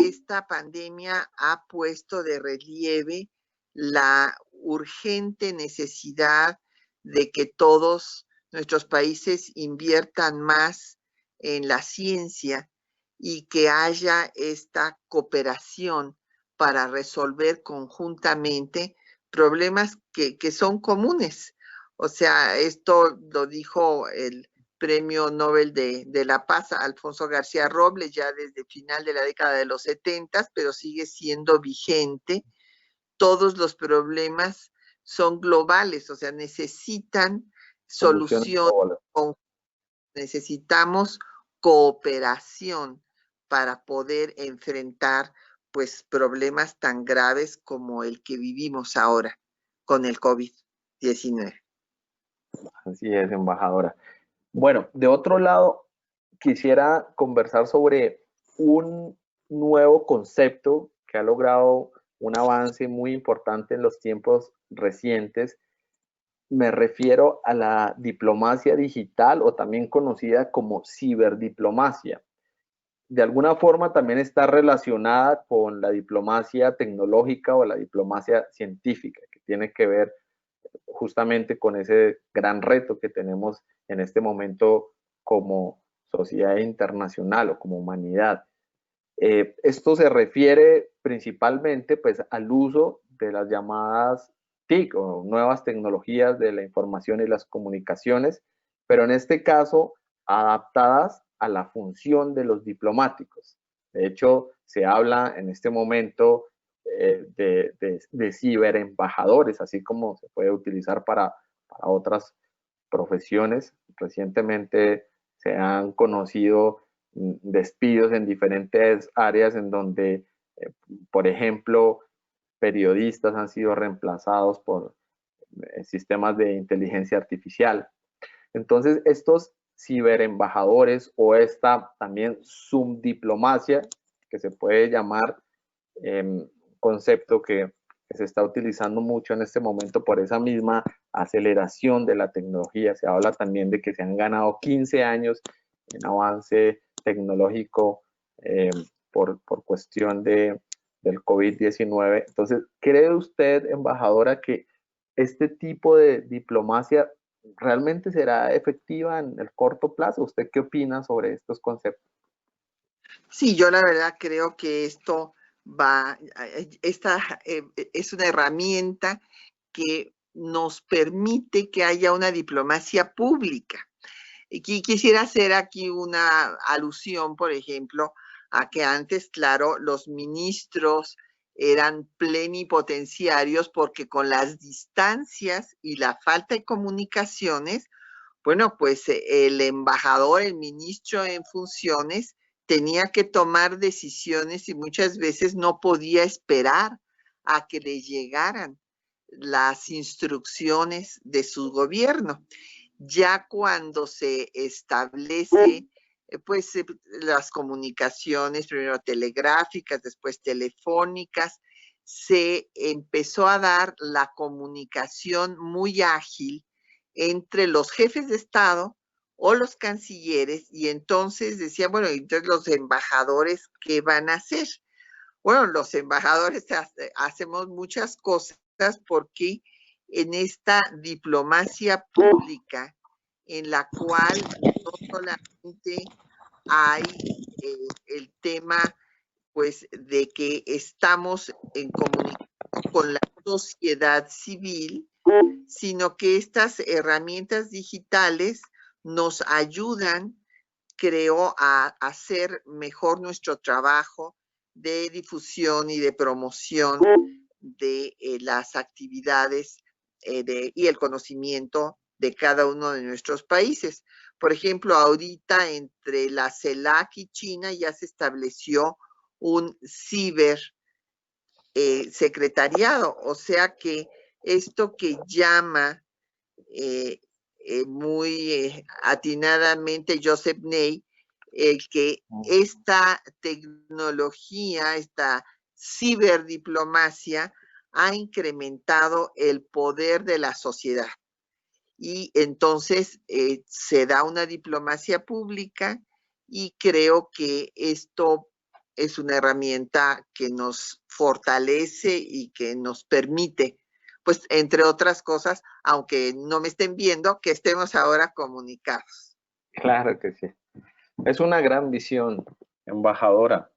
esta pandemia ha puesto de relieve la urgente necesidad de que todos nuestros países inviertan más en la ciencia y que haya esta cooperación para resolver conjuntamente problemas que son comunes. O sea, esto lo dijo el Premio Nobel de la Paz, Alfonso García Robles, ya desde final de la década de los 70, pero sigue siendo vigente. Todos los problemas son globales, o sea, necesitan solución, necesitamos cooperación para poder enfrentar pues problemas tan graves como el que vivimos ahora con el COVID-19. Así es, embajadora. Bueno, de otro lado, quisiera conversar sobre un nuevo concepto que ha logrado un avance muy importante en los tiempos recientes. Me refiero a la diplomacia digital o también conocida como ciberdiplomacia. De alguna forma también está relacionada con la diplomacia tecnológica o la diplomacia científica, que tiene que ver justamente con ese gran reto que tenemos en este momento como sociedad internacional o como humanidad. Esto se refiere principalmente pues, al uso de las llamadas TIC o nuevas tecnologías de la información y las comunicaciones, pero en este caso adaptadas a la función de los diplomáticos. De hecho, se habla en este momento de ciberembajadores, así como se puede utilizar para para otras profesiones. Recientemente se han conocido despidos en diferentes áreas en donde, por ejemplo, periodistas han sido reemplazados por sistemas de inteligencia artificial. Entonces, estos ciberembajadores o esta también subdiplomacia, que se puede llamar, concepto que se está utilizando mucho en este momento por esa misma aceleración de la tecnología. Se habla también de que se han ganado 15 años en avance tecnológico por cuestión del COVID-19. Entonces, ¿cree usted, embajadora, que este tipo de diplomacia realmente será efectiva en el corto plazo? ¿Usted qué opina sobre estos conceptos? Sí, yo la verdad creo que esta es una herramienta que nos permite que haya una diplomacia pública. Y quisiera hacer aquí una alusión, por ejemplo, a que antes, claro, los ministros eran plenipotenciarios porque con las distancias y la falta de comunicaciones, bueno, pues el embajador, el ministro en funciones, tenía que tomar decisiones y muchas veces no podía esperar a que le llegaran las instrucciones de su gobierno. Ya cuando se establece pues las comunicaciones, primero telegráficas, después telefónicas, se empezó a dar la comunicación muy ágil entre los jefes de Estado o los cancilleres, y entonces decía, bueno, entonces los embajadores, ¿qué van a hacer? Bueno, los embajadores hacemos muchas cosas porque en esta diplomacia pública en la cual no solamente hay el tema pues de que estamos en comunicación con la sociedad civil, sino que estas herramientas digitales nos ayudan, creo, a hacer mejor nuestro trabajo de difusión y de promoción de las actividades y el conocimiento de cada uno de nuestros países. Por ejemplo, ahorita entre la CELAC y China ya se estableció un ciber secretariado, o sea que esto que llama muy atinadamente Joseph Ney, que esta tecnología, esta ciberdiplomacia ha incrementado el poder de la sociedad. Y entonces se da una diplomacia pública y creo que esto es una herramienta que nos fortalece y que nos permite, pues entre otras cosas, aunque no me estén viendo, que estemos ahora comunicados. Claro que sí. Es una gran visión, embajadora.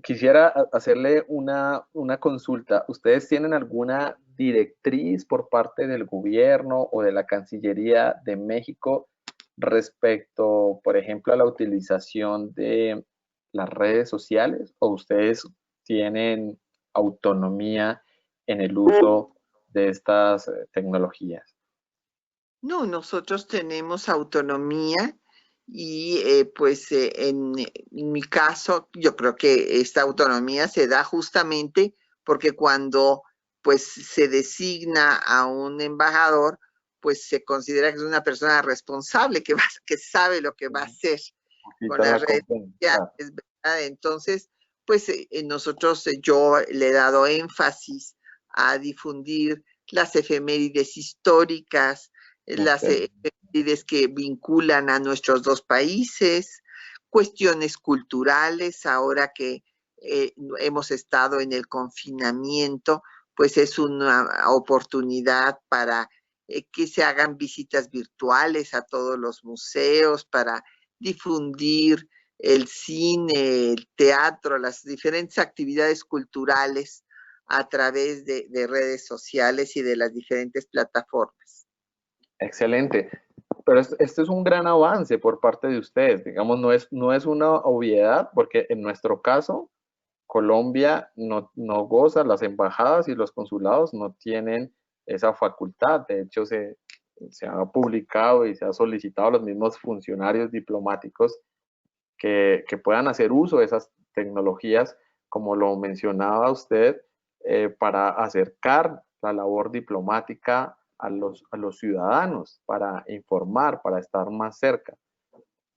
Quisiera hacerle una consulta. ¿Ustedes tienen alguna directriz por parte del gobierno o de la Cancillería de México respecto, por ejemplo, a la utilización de las redes sociales? ¿O ustedes tienen autonomía en el uso de estas tecnologías? No, nosotros tenemos autonomía y pues en mi caso yo creo que esta autonomía se da justamente porque cuando pues se designa a un embajador, pues se considera que es una persona responsable que sabe lo que va a hacer con las redes sociales, ¿verdad? Entonces, pues nosotros, yo le he dado énfasis a difundir las efemérides históricas, las efemérides que vinculan a nuestros dos países, cuestiones culturales, ahora que hemos estado en el confinamiento, pues es una oportunidad para que se hagan visitas virtuales a todos los museos, para difundir el cine, el teatro, las diferentes actividades culturales a través de redes sociales y de las diferentes plataformas. Excelente. Pero esto es un gran avance por parte de ustedes. Digamos, no es una obviedad, porque en nuestro caso, Colombia no goza, las embajadas y los consulados no tienen esa facultad. De hecho, se ha publicado y se ha solicitado a los mismos funcionarios diplomáticos que puedan hacer uso de esas tecnologías, como lo mencionaba usted, para acercar la labor diplomática a los ciudadanos, para informar, para estar más cerca.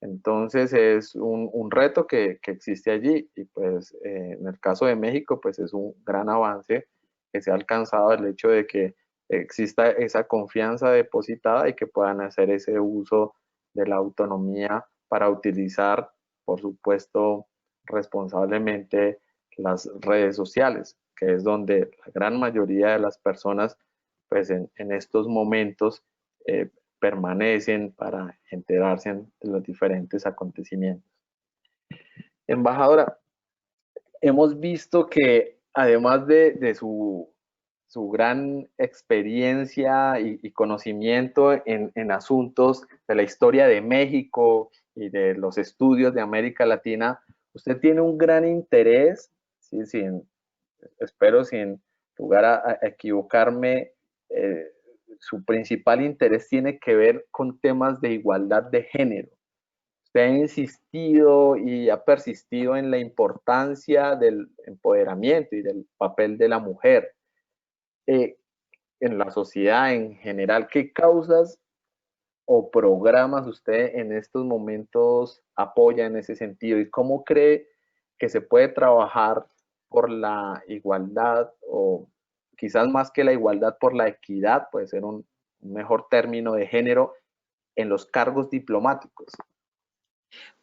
Entonces es un reto que existe allí, y pues en el caso de México pues es un gran avance que se ha alcanzado, el hecho de que exista esa confianza depositada y que puedan hacer ese uso de la autonomía para utilizar, por supuesto, responsablemente las redes sociales, que es donde la gran mayoría de las personas pues en estos momentos permanecen para enterarse de los diferentes acontecimientos. Embajadora, hemos visto que además de su gran experiencia y conocimiento en asuntos de la historia de México y de los estudios de América Latina, usted tiene un gran interés, ¿sí? Espero sin lugar a equivocarme, su principal interés tiene que ver con temas de igualdad de género. Usted ha insistido y ha persistido en la importancia del empoderamiento y del papel de la mujer en la sociedad en general. ¿Qué causas o programas usted en estos momentos apoya en ese sentido? ¿Y cómo cree que se puede trabajar por la igualdad, o quizás más que la igualdad, por la equidad, puede ser un mejor término, de género en los cargos diplomáticos?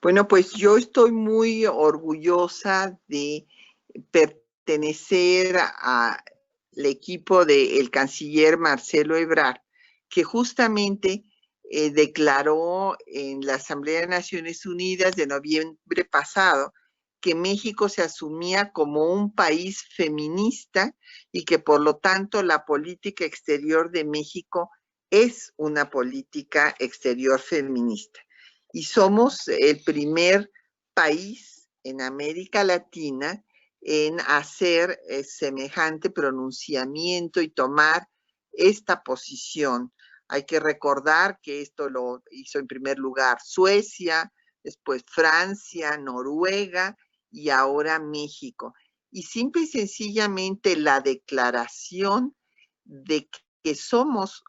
Bueno, pues yo estoy muy orgullosa de pertenecer al equipo del canciller Marcelo Ebrard, que justamente declaró en la Asamblea de Naciones Unidas de noviembre pasado que México se asumía como un país feminista y que por lo tanto la política exterior de México es una política exterior feminista. Y somos el primer país en América Latina en hacer semejante pronunciamiento y tomar esta posición. Hay que recordar que esto lo hizo en primer lugar Suecia, después Francia, Noruega y ahora México. Y simple y sencillamente la declaración de que somos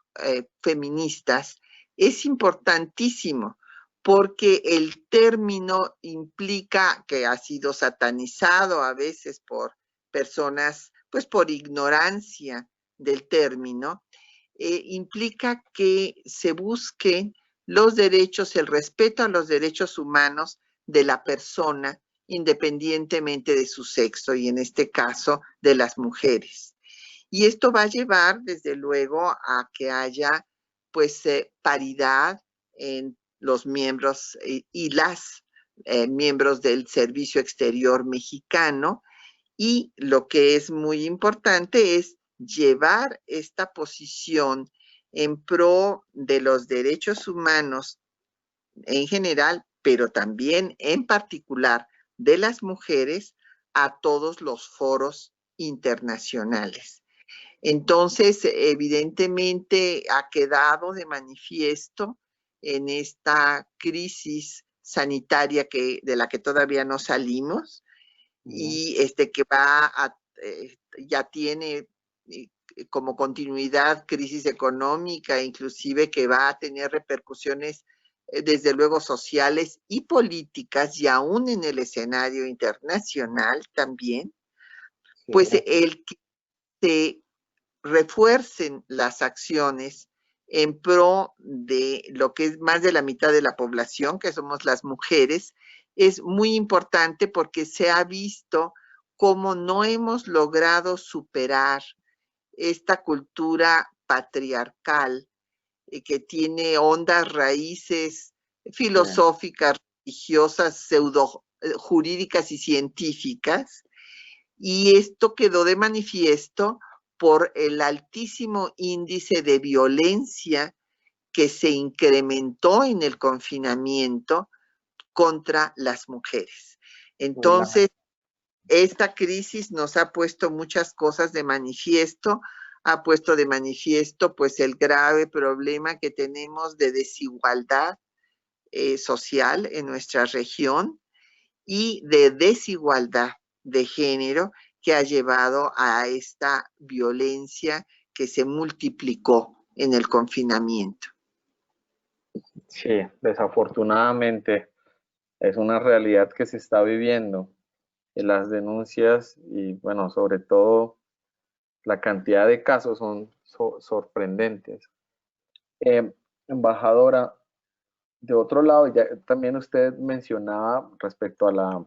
feministas es importantísimo, porque el término implica que ha sido satanizado a veces por personas, pues por ignorancia del término, implica que se busque los derechos, el respeto a los derechos humanos de la persona, independientemente de su sexo, y en este caso de las mujeres. Y esto va a llevar, desde luego, a que haya pues paridad en los miembros y las miembros del Servicio Exterior Mexicano, y lo que es muy importante es llevar esta posición en pro de los derechos humanos en general, pero también en particular de las mujeres, a todos los foros internacionales. Entonces, evidentemente ha quedado de manifiesto en esta crisis sanitaria de la que todavía no salimos, y que ya tiene como continuidad crisis económica, inclusive que va a tener repercusiones desde luego sociales y políticas, y aún en el escenario internacional también, pues el que se refuercen las acciones en pro de lo que es más de la mitad de la población, que somos las mujeres, es muy importante, porque se ha visto cómo no hemos logrado superar esta cultura patriarcal que tiene hondas raíces filosóficas, religiosas, pseudo jurídicas y científicas, y esto quedó de manifiesto por el altísimo índice de violencia que se incrementó en el confinamiento contra las mujeres. Entonces, esta crisis nos ha puesto muchas cosas de manifiesto, ha puesto de manifiesto pues el grave problema que tenemos de desigualdad social en nuestra región y de desigualdad de género que ha llevado a esta violencia que se multiplicó en el confinamiento. Sí, desafortunadamente es una realidad que se está viviendo. Las denuncias y, bueno, sobre todo la cantidad de casos son sorprendentes. Embajadora, de otro lado, ya también usted mencionaba respecto a la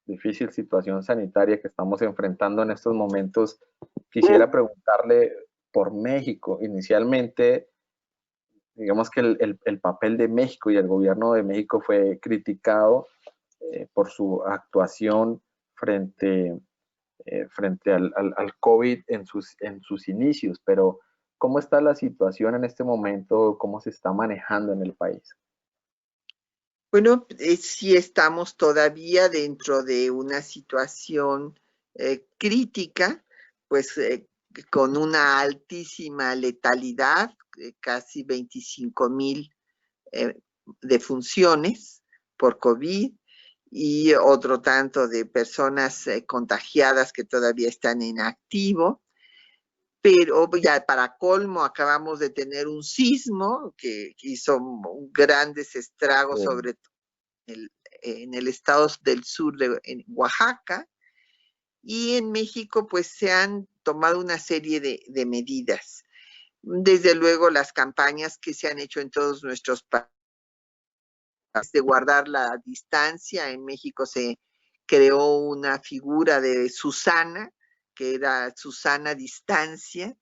difícil situación sanitaria que estamos enfrentando en estos momentos. Quisiera preguntarle por México. Inicialmente, digamos que el papel de México y el gobierno de México fue criticado por su actuación frente al COVID en sus inicios, pero ¿cómo está la situación en este momento? ¿Cómo se está manejando en el país? Bueno, sí estamos todavía dentro de una situación crítica, pues con una altísima letalidad, casi 25,000 defunciones por COVID y otro tanto de personas contagiadas que todavía están en activo. Pero ya para colmo acabamos de tener un sismo que hizo grandes estragos, sobre todo en el estado del sur en Oaxaca, y en México pues se han tomado una serie de medidas. Desde luego las campañas que se han hecho en todos nuestros países de guardar la distancia. En México se creó una figura de Susana, que era Susana Distancia,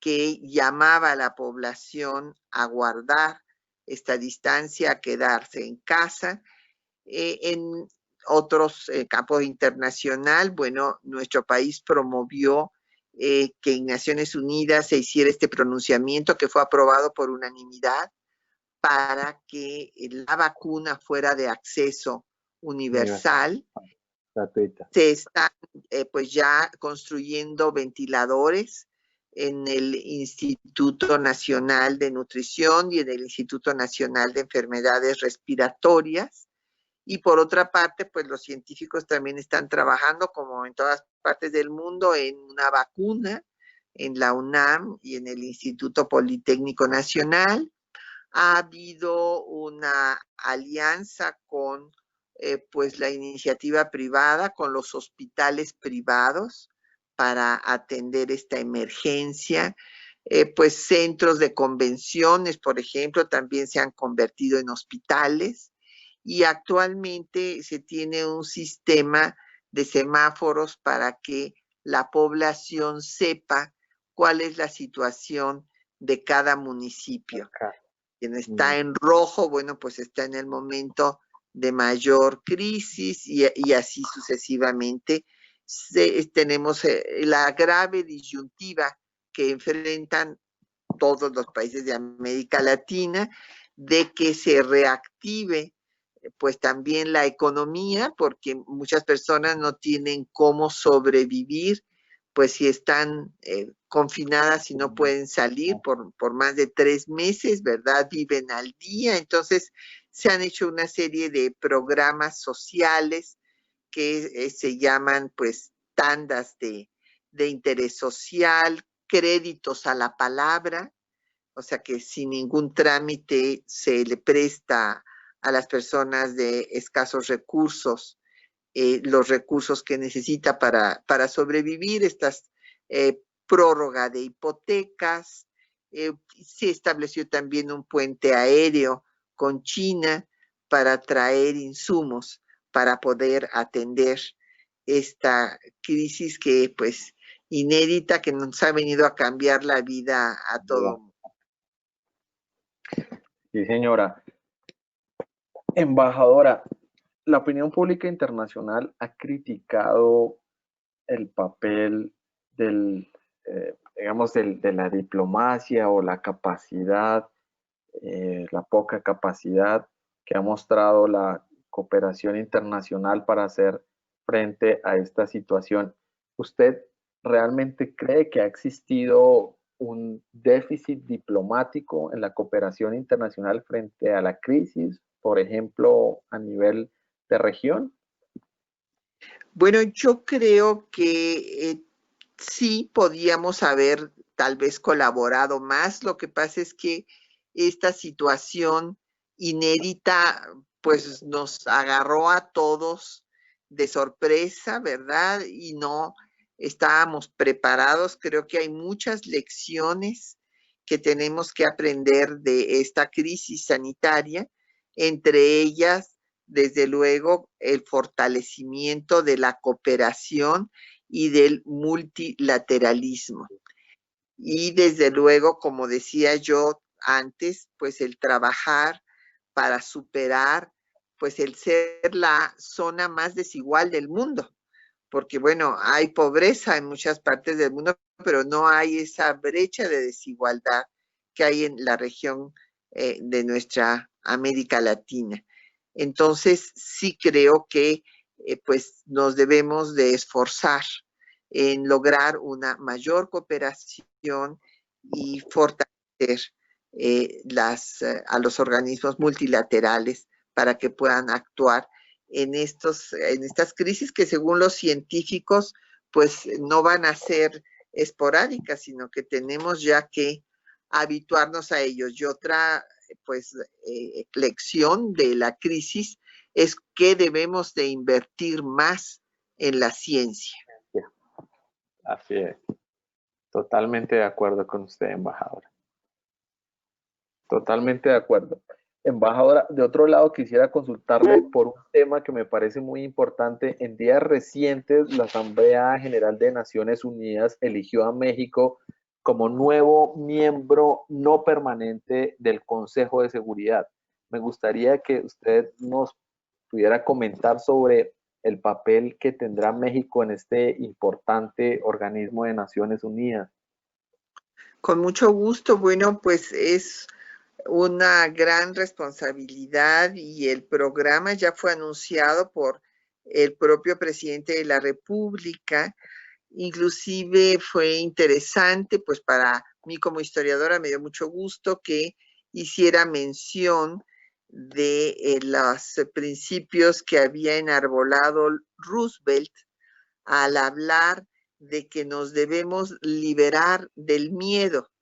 que llamaba a la población a guardar esta distancia, a quedarse en casa. En otros campos internacional, bueno, nuestro país promovió que en Naciones Unidas se hiciera este pronunciamiento que fue aprobado por unanimidad para que la vacuna fuera de acceso universal. Gratuita. Se están pues ya construyendo ventiladores en el Instituto Nacional de Nutrición y en el Instituto Nacional de Enfermedades Respiratorias. Y por otra parte, pues los científicos también están trabajando, como en todas partes del mundo, en una vacuna en la UNAM y en el Instituto Politécnico Nacional. Ha habido una alianza con pues la iniciativa privada, con los hospitales privados para atender esta emergencia. Pues centros de convenciones, por ejemplo, también se han convertido en hospitales y actualmente se tiene un sistema de semáforos para que la población sepa cuál es la situación de cada municipio. Quien está en rojo, bueno, pues está en el momento de mayor crisis y así sucesivamente. Tenemos la grave disyuntiva que enfrentan todos los países de América Latina de que se reactive pues también la economía, porque muchas personas no tienen cómo sobrevivir, pues si están confinadas y no pueden salir por más de 3 meses, ¿verdad? Viven al día. Entonces, se han hecho una serie de programas sociales que se llaman, pues, tandas de interés social, créditos a la palabra, o sea que sin ningún trámite se le presta a las personas de escasos recursos los recursos que necesita para sobrevivir, estas prórroga de hipotecas. Se estableció también un puente aéreo con China para traer insumos para poder atender esta crisis que pues inédita, que nos ha venido a cambiar la vida a todo mundo. Sí, señora. Embajadora, la opinión pública internacional ha criticado el papel digamos, de la diplomacia o la capacidad, la poca capacidad que ha mostrado la cooperación internacional para hacer frente a esta situación. ¿Usted realmente cree que ha existido un déficit diplomático en la cooperación internacional frente a la crisis, por ejemplo, a nivel de región? Bueno, yo creo que sí podíamos haber tal vez colaborado más. Lo que pasa es que esta situación inédita pues nos agarró a todos de sorpresa, ¿verdad? Y no estábamos preparados. Creo que hay muchas lecciones que tenemos que aprender de esta crisis sanitaria, entre ellas, desde luego, el fortalecimiento de la cooperación y del multilateralismo. Y desde luego, como decía yo antes, pues el trabajar para superar, pues el ser la zona más desigual del mundo, porque bueno, hay pobreza en muchas partes del mundo, pero no hay esa brecha de desigualdad que hay en la región de nuestra América Latina. Entonces, sí creo que pues nos debemos de esforzar en lograr una mayor cooperación y fortalecer a los organismos multilaterales para que puedan actuar en estas crisis que según los científicos pues no van a ser esporádicas, sino que tenemos ya que habituarnos a ellos. Y otra pues lección de la crisis es que debemos de invertir más en la ciencia. Así es. Totalmente de acuerdo con usted, embajadora. Totalmente de acuerdo. Embajadora, de otro lado quisiera consultarle por un tema que me parece muy importante. En días recientes, la Asamblea General de Naciones Unidas eligió a México como nuevo miembro no permanente del Consejo de Seguridad. Me gustaría que usted nos pudiera comentar sobre el papel que tendrá México en este importante organismo de Naciones Unidas. Con mucho gusto. Bueno, pues es una gran responsabilidad y el programa ya fue anunciado por el propio presidente de la República. Inclusive fue interesante, pues para mí como historiadora me dio mucho gusto que hiciera mención de los principios que había enarbolado Roosevelt al hablar de que nos debemos liberar del miedo,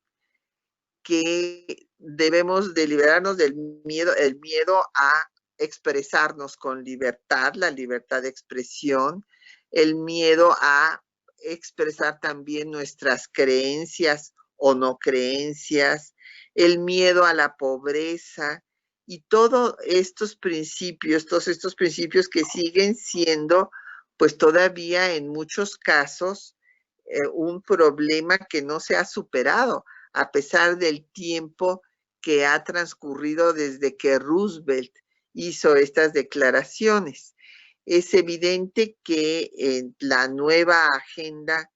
que debemos de liberarnos del miedo, el miedo a expresarnos con libertad, la libertad de expresión, el miedo a expresar también nuestras creencias o no creencias, el miedo a la pobreza y todos estos principios que siguen siendo pues todavía en muchos casos un problema que no se ha superado a pesar del tiempo que ha transcurrido desde que Roosevelt hizo estas declaraciones. Es evidente que en la nueva agenda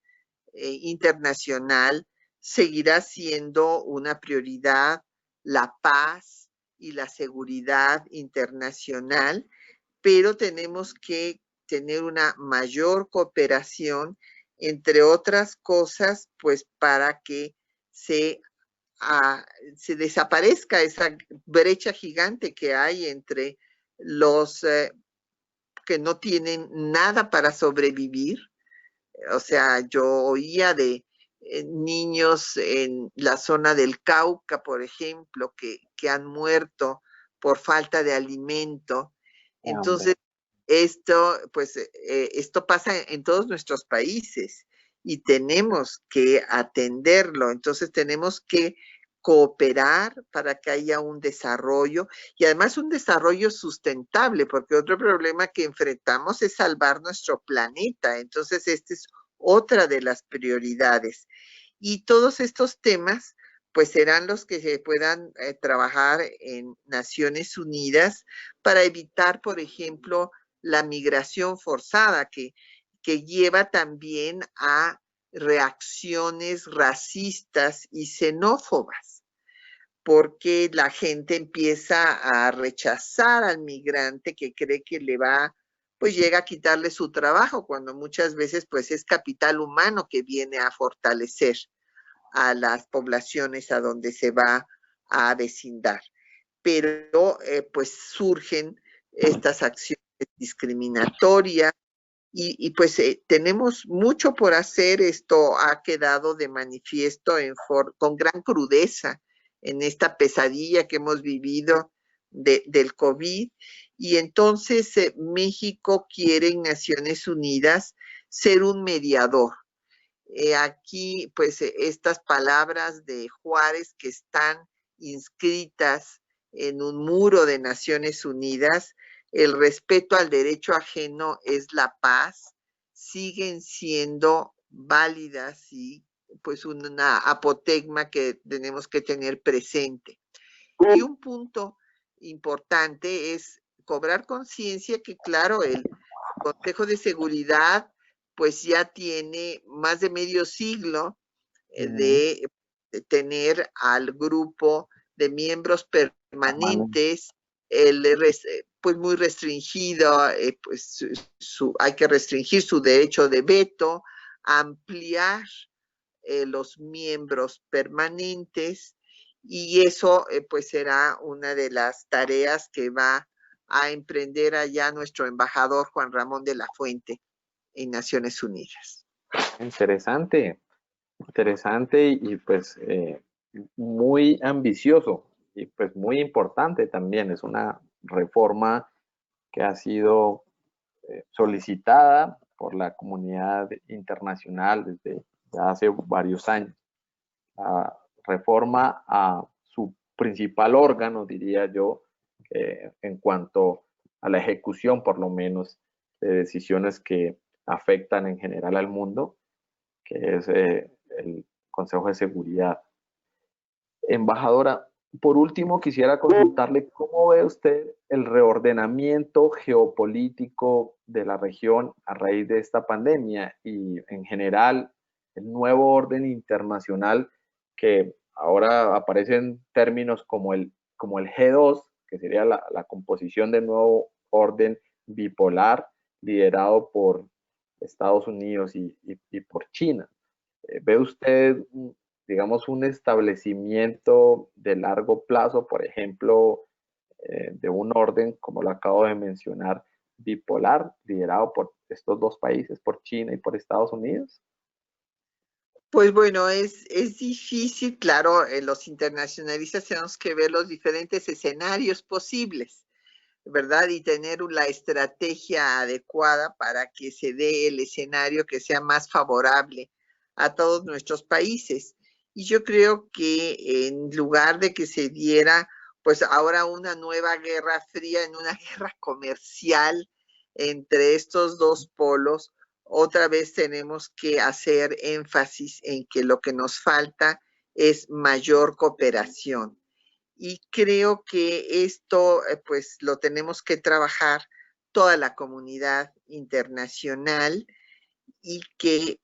internacional seguirá siendo una prioridad la paz y la seguridad internacional, pero tenemos que tener una mayor cooperación, entre otras cosas, pues para que se desaparezca esa brecha gigante que hay entre los que no tienen nada para sobrevivir. O sea, yo oía de niños en la zona del Cauca, por ejemplo, que han muerto por falta de alimento. Entonces, esto pasa en todos nuestros países y tenemos que atenderlo. Entonces, tenemos que cooperar para que haya un desarrollo y además un desarrollo sustentable, porque otro problema que enfrentamos es salvar nuestro planeta. Entonces, esta es otra de las prioridades. Y todos estos temas pues serán los que se puedan trabajar en Naciones Unidas para evitar, por ejemplo, la migración forzada que lleva también a reacciones racistas y xenófobas, porque la gente empieza a rechazar al migrante que cree que le va pues llega a quitarle su trabajo, cuando muchas veces pues es capital humano que viene a fortalecer a las poblaciones a donde se va a vecindar. Pero pues surgen estas acciones discriminatorias y pues tenemos mucho por hacer. Esto ha quedado de manifiesto con gran crudeza en esta pesadilla que hemos vivido del COVID. Y entonces México quiere en Naciones Unidas ser un mediador. Aquí, pues, estas palabras de Juárez que están inscritas en un muro de Naciones Unidas, el respeto al derecho ajeno es la paz, siguen siendo válidas y pues una apotegma que tenemos que tener presente. Y un punto importante es cobrar conciencia que, claro, el Consejo de Seguridad pues ya tiene más de medio siglo de tener al grupo de miembros permanentes, pues muy restringido, pues hay que restringir su derecho de veto, ampliar los miembros permanentes, y eso pues será una de las tareas que va a emprender allá nuestro embajador Juan Ramón de la Fuente en Naciones Unidas. Interesante, interesante y pues muy ambicioso y pues muy importante también. Es una reforma que ha sido solicitada por la comunidad internacional desde hace varios años. La reforma a su principal órgano, diría yo, en cuanto a la ejecución, por lo menos, de decisiones que afectan en general al mundo, que es el Consejo de Seguridad. Embajadora, por último quisiera consultarle cómo ve usted el reordenamiento geopolítico de la región a raíz de esta pandemia y en general el nuevo orden internacional que ahora aparecen términos como el G2, que sería la composición del nuevo orden bipolar liderado por Estados Unidos y por China. ¿Ve usted, digamos, un establecimiento de largo plazo, por ejemplo, de un orden, como lo acabo de mencionar, bipolar, liderado por estos dos países, por China y por Estados Unidos? Pues bueno, es difícil, claro, los internacionalistas tenemos que ver los diferentes escenarios posibles, ¿verdad? Y tener la estrategia adecuada para que se dé el escenario que sea más favorable a todos nuestros países. Y yo creo que en lugar de que se diera, pues ahora una nueva guerra fría, en una guerra comercial entre estos dos polos, otra vez tenemos que hacer énfasis en que lo que nos falta es mayor cooperación. Y creo que esto pues lo tenemos que trabajar toda la comunidad internacional, y que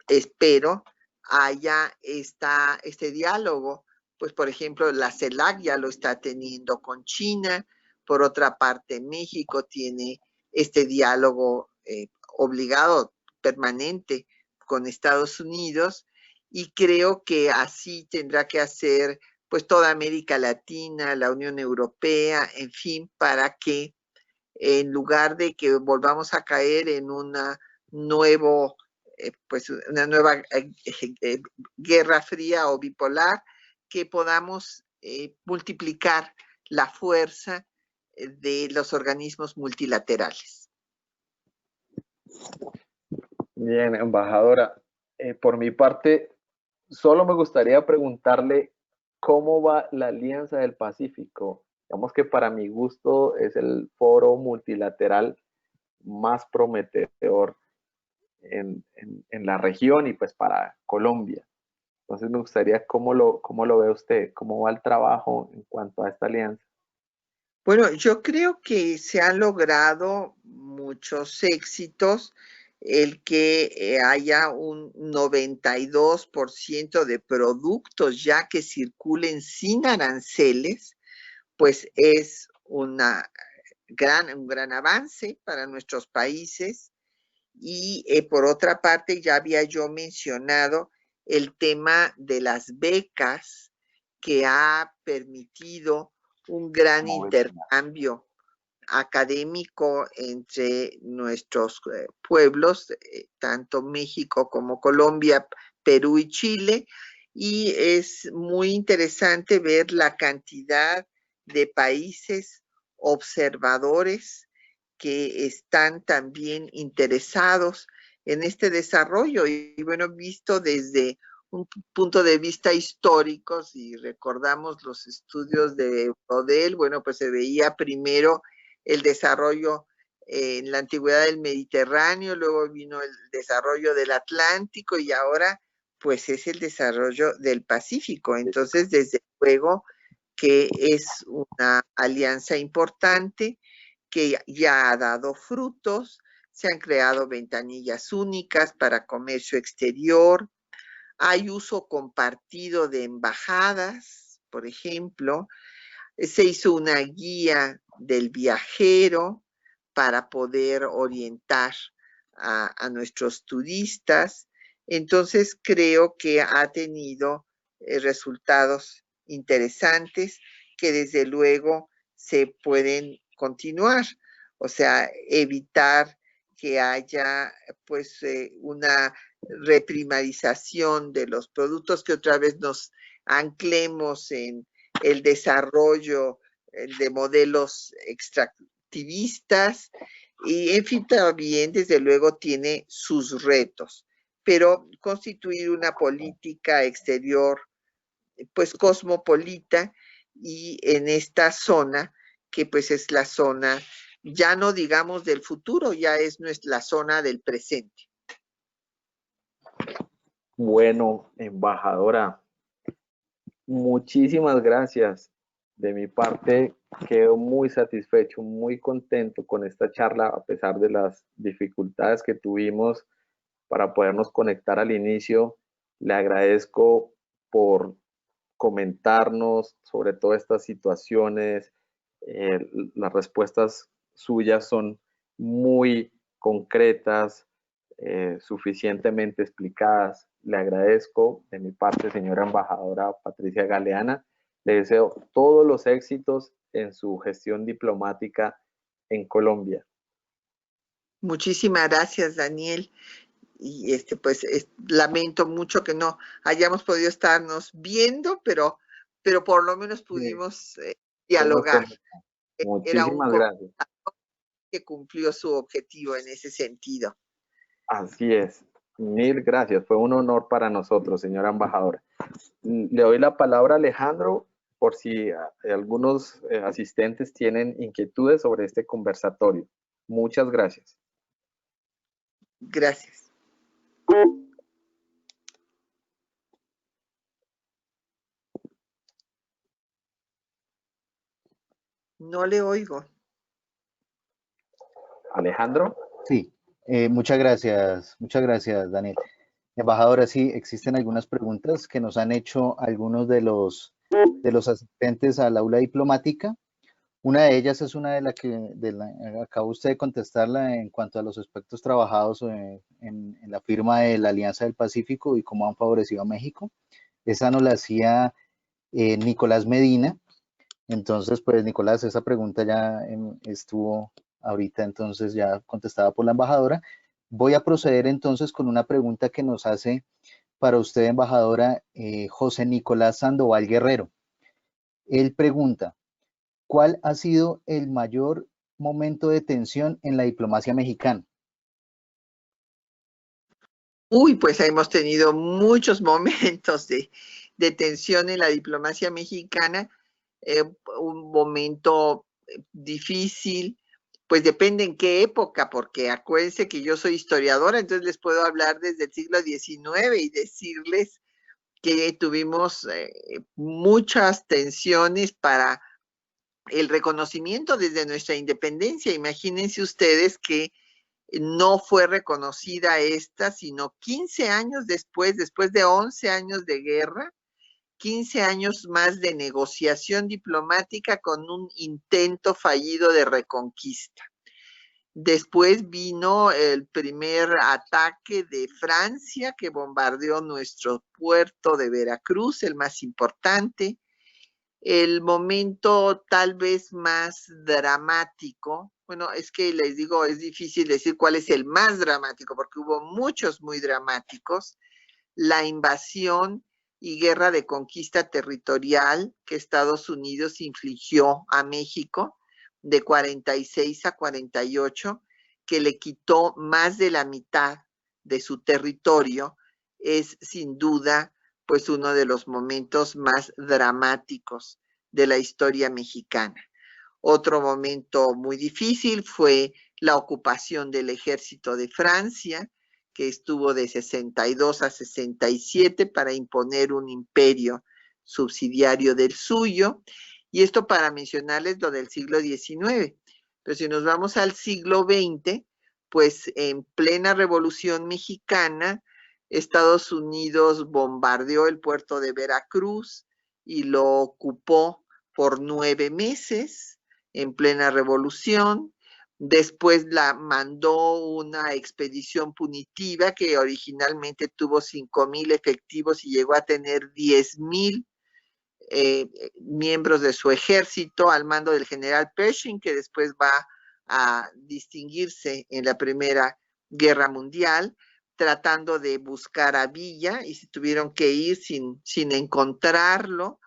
espero haya este diálogo. Pues por ejemplo la CELAC ya lo está teniendo con China, por otra parte México tiene este diálogo obligado, permanente, con Estados Unidos, y creo que así tendrá que hacer pues toda América Latina, la Unión Europea, en fin, para que en lugar de que volvamos a caer en una nueva guerra fría o bipolar, que podamos multiplicar la fuerza de los organismos multilaterales. Bien, embajadora, por mi parte, solo me gustaría preguntarle cómo va la Alianza del Pacífico. Digamos que para mi gusto es el foro multilateral más prometedor en la región y pues para Colombia. Entonces me gustaría cómo lo ve usted, cómo va el trabajo en cuanto a esta alianza. Bueno, yo creo que se han logrado muchos éxitos. El que haya un 92% de productos ya que circulen sin aranceles, pues es una un gran avance para nuestros países. Y por otra parte, ya había yo mencionado el tema de las becas, que ha permitido un gran intercambio académico entre nuestros pueblos, tanto México como Colombia, Perú y Chile, y es muy interesante ver la cantidad de países observadores que están también interesados en este desarrollo y bueno, visto desde un punto de vista histórico, si recordamos los estudios de Brodel, bueno, pues se veía primero el desarrollo en la antigüedad del Mediterráneo, luego vino el desarrollo del Atlántico y ahora pues es el desarrollo del Pacífico. Entonces, desde luego que es una alianza importante que ya ha dado frutos, se han creado ventanillas únicas para comercio exterior, hay uso compartido de embajadas, por ejemplo, se hizo una guía del viajero para poder orientar a nuestros turistas. Entonces creo que ha tenido resultados interesantes que desde luego se pueden continuar. O sea, evitar que haya pues una reprimarización de los productos, que otra vez nos anclemos en el desarrollo de modelos extractivistas y en fin, también desde luego tiene sus retos, pero constituir una política exterior pues cosmopolita y en esta zona que pues es la zona ya no digamos del futuro, ya es la zona del presente. Bueno, embajadora, muchísimas gracias. De mi parte, quedo muy satisfecho, muy contento con esta charla, a pesar de las dificultades que tuvimos para podernos conectar al inicio. Le agradezco por comentarnos sobre todas estas situaciones. Las respuestas suyas son muy concretas, suficientemente explicadas. Le agradezco de mi parte, señora embajadora Patricia Galeana. Le deseo todos los éxitos en su gestión diplomática en Colombia. Muchísimas gracias, Daniel. Y pues lamento mucho que no hayamos podido estarnos viendo, pero por lo menos pudimos dialogar. Muchísimas gracias. Que cumplió su objetivo en ese sentido. Así es. Mil gracias. Fue un honor para nosotros, señora embajadora. Le doy la palabra a Alejandro por si algunos asistentes tienen inquietudes sobre este conversatorio. Muchas gracias. Gracias. No le oigo. Alejandro. Sí, muchas gracias, Daniel. Embajadora, sí, existen algunas preguntas que nos han hecho algunos de los asistentes al aula diplomática. Una de ellas es una de la que acaba usted de contestarla en cuanto a los aspectos trabajados en la firma de la Alianza del Pacífico y cómo han favorecido a México. Esa nos la hacía Nicolás Medina. Entonces, pues Nicolás, esa pregunta ya estuvo ahorita, entonces ya contestada por la embajadora. Voy a proceder entonces con una pregunta que nos hace para usted, embajadora, José Nicolás Sandoval Guerrero. Él pregunta, ¿cuál ha sido el mayor momento de tensión en la diplomacia mexicana? Uy, pues hemos tenido muchos momentos de tensión en la diplomacia mexicana. Un momento difícil, pues depende en qué época, porque acuérdense que yo soy historiadora, entonces les puedo hablar desde el siglo XIX y decirles que tuvimos muchas tensiones para el reconocimiento desde nuestra independencia. Imagínense ustedes que no fue reconocida esta, sino 15 años después de 11 años de guerra, 15 años más de negociación diplomática con un intento fallido de reconquista. Después vino el primer ataque de Francia que bombardeó nuestro puerto de Veracruz, el más importante. El momento tal vez más dramático, bueno, es que les digo, es difícil decir cuál es el más dramático, porque hubo muchos muy dramáticos, la invasión y guerra de conquista territorial que Estados Unidos infligió a México de 46 a 48, que le quitó más de la mitad de su territorio, es sin duda pues uno de los momentos más dramáticos de la historia mexicana. Otro momento muy difícil fue la ocupación del ejército de Francia, que estuvo de 62 a 67 para imponer un imperio subsidiario del suyo. Y esto para mencionarles lo del siglo XIX. Pero si nos vamos al siglo XX, pues en plena Revolución Mexicana, Estados Unidos bombardeó el puerto de Veracruz y lo ocupó por 9 meses en plena revolución. Después la mandó una expedición punitiva que originalmente tuvo 5,000 efectivos y llegó a tener 10,000 miembros de su ejército al mando del general Pershing, que después va a distinguirse en la Primera Guerra Mundial, tratando de buscar a Villa, y se tuvieron que ir sin encontrarlo.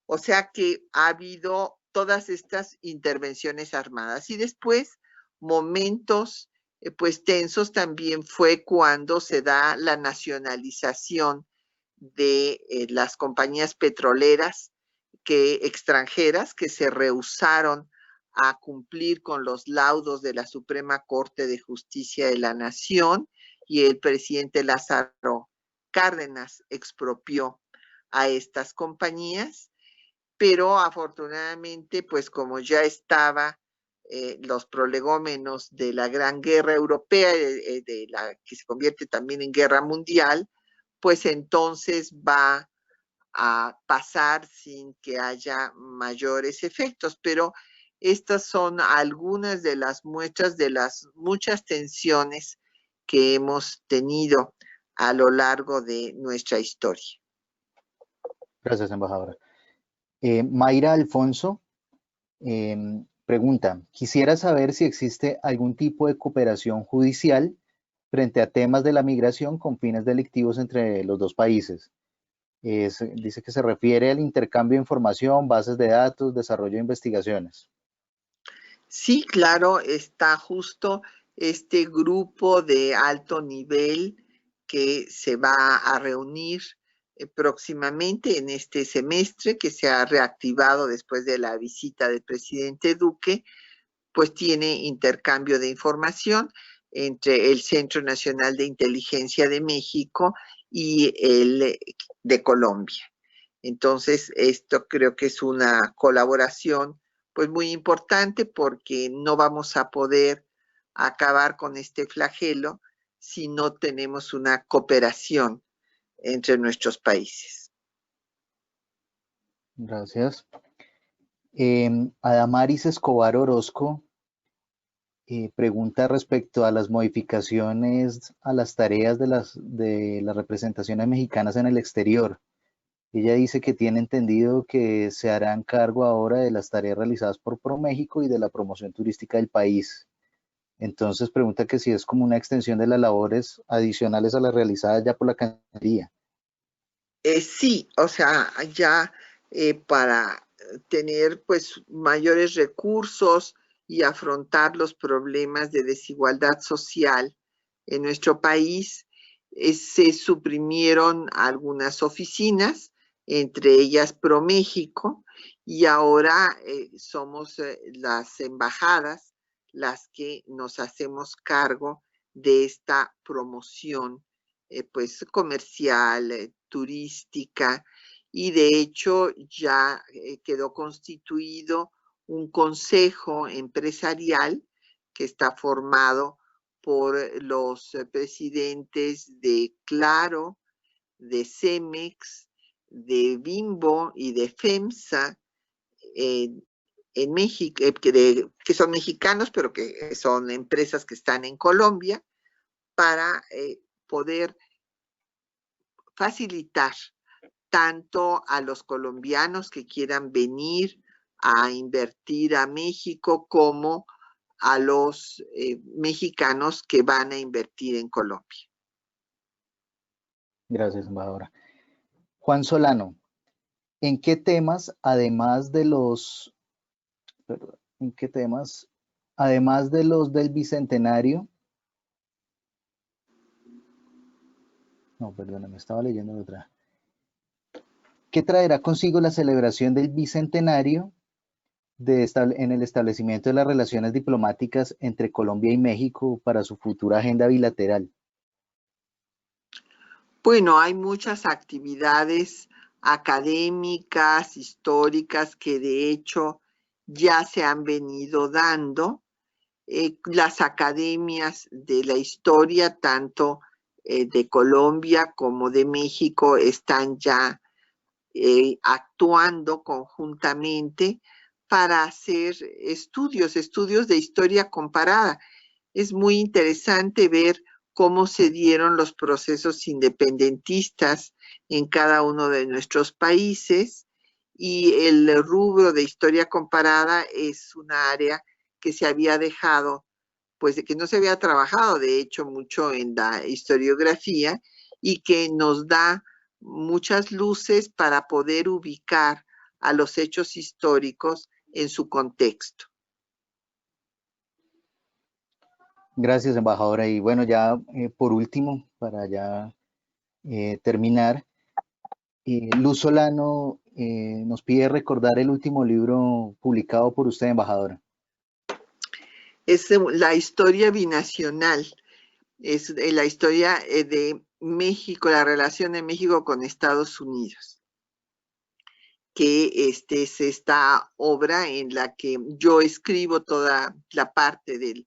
O sea que ha habido todas estas intervenciones armadas. Y después, momentos pues tensos también fue cuando se da la nacionalización de las compañías petroleras extranjeras que se rehusaron a cumplir con los laudos de la Suprema Corte de Justicia de la Nación, y el presidente Lázaro Cárdenas expropió a estas compañías. Pero afortunadamente, pues como ya estaba los prolegómenos de la Gran Guerra Europea, de la que se convierte también en Guerra Mundial, pues entonces va a pasar sin que haya mayores efectos. Pero estas son algunas de las muestras de las muchas tensiones que hemos tenido a lo largo de nuestra historia. Gracias, embajadora. Mayra Alfonso pregunta, quisiera saber si existe algún tipo de cooperación judicial frente a temas de la migración con fines delictivos entre los dos países. Dice que se refiere al intercambio de información, bases de datos, desarrollo de investigaciones. Sí, claro, está justo este grupo de alto nivel que se va a reunir próximamente en este semestre, que se ha reactivado después de la visita del presidente Duque, pues tiene intercambio de información entre el Centro Nacional de Inteligencia de México y el de Colombia. Entonces, esto creo que es una colaboración pues muy importante, porque no vamos a poder acabar con este flagelo si no tenemos una cooperación entre nuestros países. Gracias. Adamaris Escobar Orozco pregunta respecto a las modificaciones a las tareas de las representaciones mexicanas en el exterior. Ella dice que tiene entendido que se harán cargo ahora de las tareas realizadas por ProMéxico y de la promoción turística del país. Entonces pregunta que si es como una extensión de las labores adicionales a las realizadas ya por la Cancillería. Sí, o sea, ya para tener pues mayores recursos y afrontar los problemas de desigualdad social en nuestro país, se suprimieron algunas oficinas, entre ellas ProMéxico, y ahora somos las embajadas las que nos hacemos cargo de esta promoción pues comercial, turística, y de hecho ya quedó constituido un consejo empresarial que está formado por los presidentes de Claro, de Cemex, de Bimbo y de FEMSA en México, que son mexicanos, pero que son empresas que están en Colombia, para poder facilitar tanto a los colombianos que quieran venir a invertir a México como a los mexicanos que van a invertir en Colombia. Gracias, embajadora. Juan Solano, ¿en qué temas, además de los del Bicentenario? No, perdóname, estaba leyendo otra. ¿Qué traerá consigo la celebración del Bicentenario en el establecimiento de las relaciones diplomáticas entre Colombia y México para su futura agenda bilateral? Bueno, hay muchas actividades académicas, históricas, que de hecho ya se han venido dando. Las academias de la historia, tanto de Colombia como de México, están ya actuando conjuntamente para hacer estudios de historia comparada. Es muy interesante ver cómo se dieron los procesos independentistas en cada uno de nuestros países, y el rubro de historia comparada es una área que se había dejado, pues de que no se había trabajado de hecho mucho en la historiografía, y que nos da muchas luces para poder ubicar a los hechos históricos en su contexto. Gracias, embajadora. Y bueno, ya por último, para ya terminar, Luz Solano nos pide recordar el último libro publicado por usted, embajadora. Es la historia binacional, es la historia de México, la relación de México con Estados Unidos, que es esta obra en la que yo escribo toda la parte del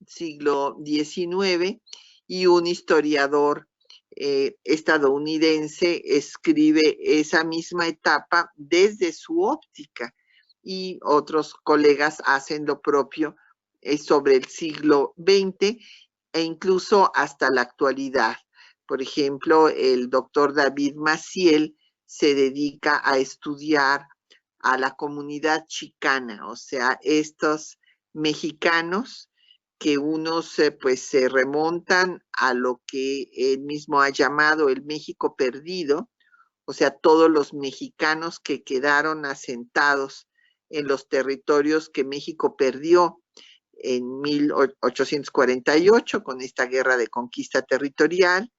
siglo XIX y un historiador estadounidense escribe esa misma etapa desde su óptica, y otros colegas hacen lo propio sobre el siglo XX e incluso hasta la actualidad. Por ejemplo, el doctor David Maciel se dedica a estudiar a la comunidad chicana, o sea, estos mexicanos que unos pues se remontan a lo que él mismo ha llamado el México perdido, o sea, todos los mexicanos que quedaron asentados en los territorios que México perdió en 1848 con esta guerra de conquista territorial,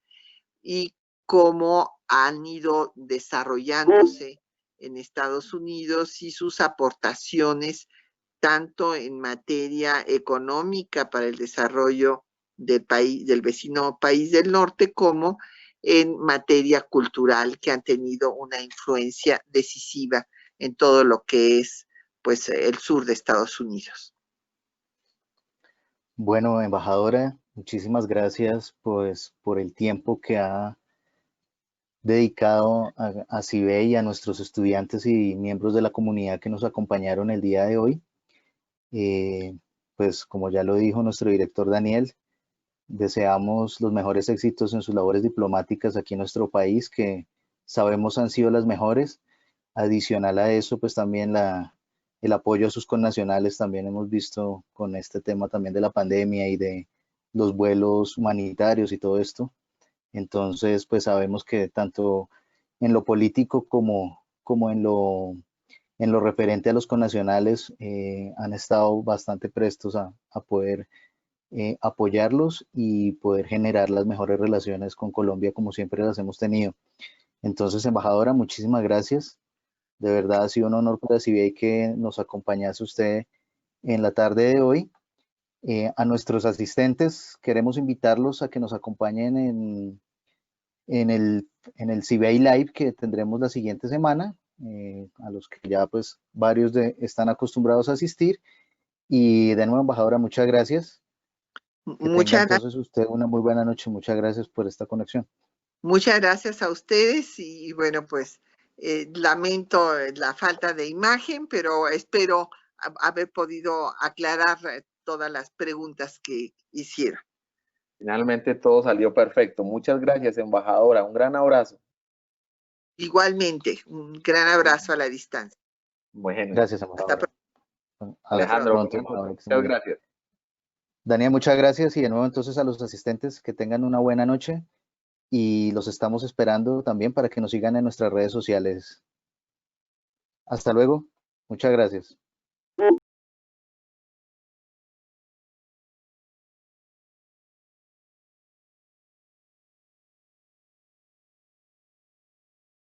y cómo han ido desarrollándose en Estados Unidos y sus aportaciones tanto en materia económica para el desarrollo del país, del vecino país del norte, como en materia cultural, que han tenido una influencia decisiva en todo lo que es pues el sur de Estados Unidos. Bueno, embajadora, muchísimas gracias pues por el tiempo que ha dedicado a CIBE y a nuestros estudiantes y miembros de la comunidad que nos acompañaron el día de hoy. Pues como ya lo dijo nuestro director Daniel, deseamos los mejores éxitos en sus labores diplomáticas aquí en nuestro país, que sabemos han sido las mejores. Adicional a eso, pues también el apoyo a sus connacionales, también hemos visto con este tema también de la pandemia y de los vuelos humanitarios y todo esto. Entonces, pues sabemos que tanto en lo político como en lo referente a los connacionales han estado bastante prestos a poder apoyarlos y poder generar las mejores relaciones con Colombia como siempre las hemos tenido. Entonces, embajadora, muchísimas gracias. De verdad ha sido un honor para CIBE que nos acompañase usted en la tarde de hoy. A nuestros asistentes queremos invitarlos a que nos acompañen en el CIBE Live que tendremos la siguiente semana, a los que ya pues varios están acostumbrados a asistir. Y de nuevo, embajadora, muchas gracias. Muchas gracias. Entonces usted una muy buena noche. Muchas gracias por esta conexión. Muchas gracias a ustedes y bueno, pues Lamento la falta de imagen, pero espero haber podido aclarar todas las preguntas que hicieron. Finalmente todo salió perfecto. Muchas gracias, embajadora. Un gran abrazo. Igualmente, un gran abrazo a la distancia. Bueno, Gracias, Hasta embajadora. pronto. Alejandro, Pronto, embajadora, que esté muy muchas bien. gracias. Daniel, muchas gracias y de nuevo entonces a los asistentes que tengan una buena noche y los estamos esperando también para que nos sigan en nuestras redes sociales. Hasta luego. Muchas gracias.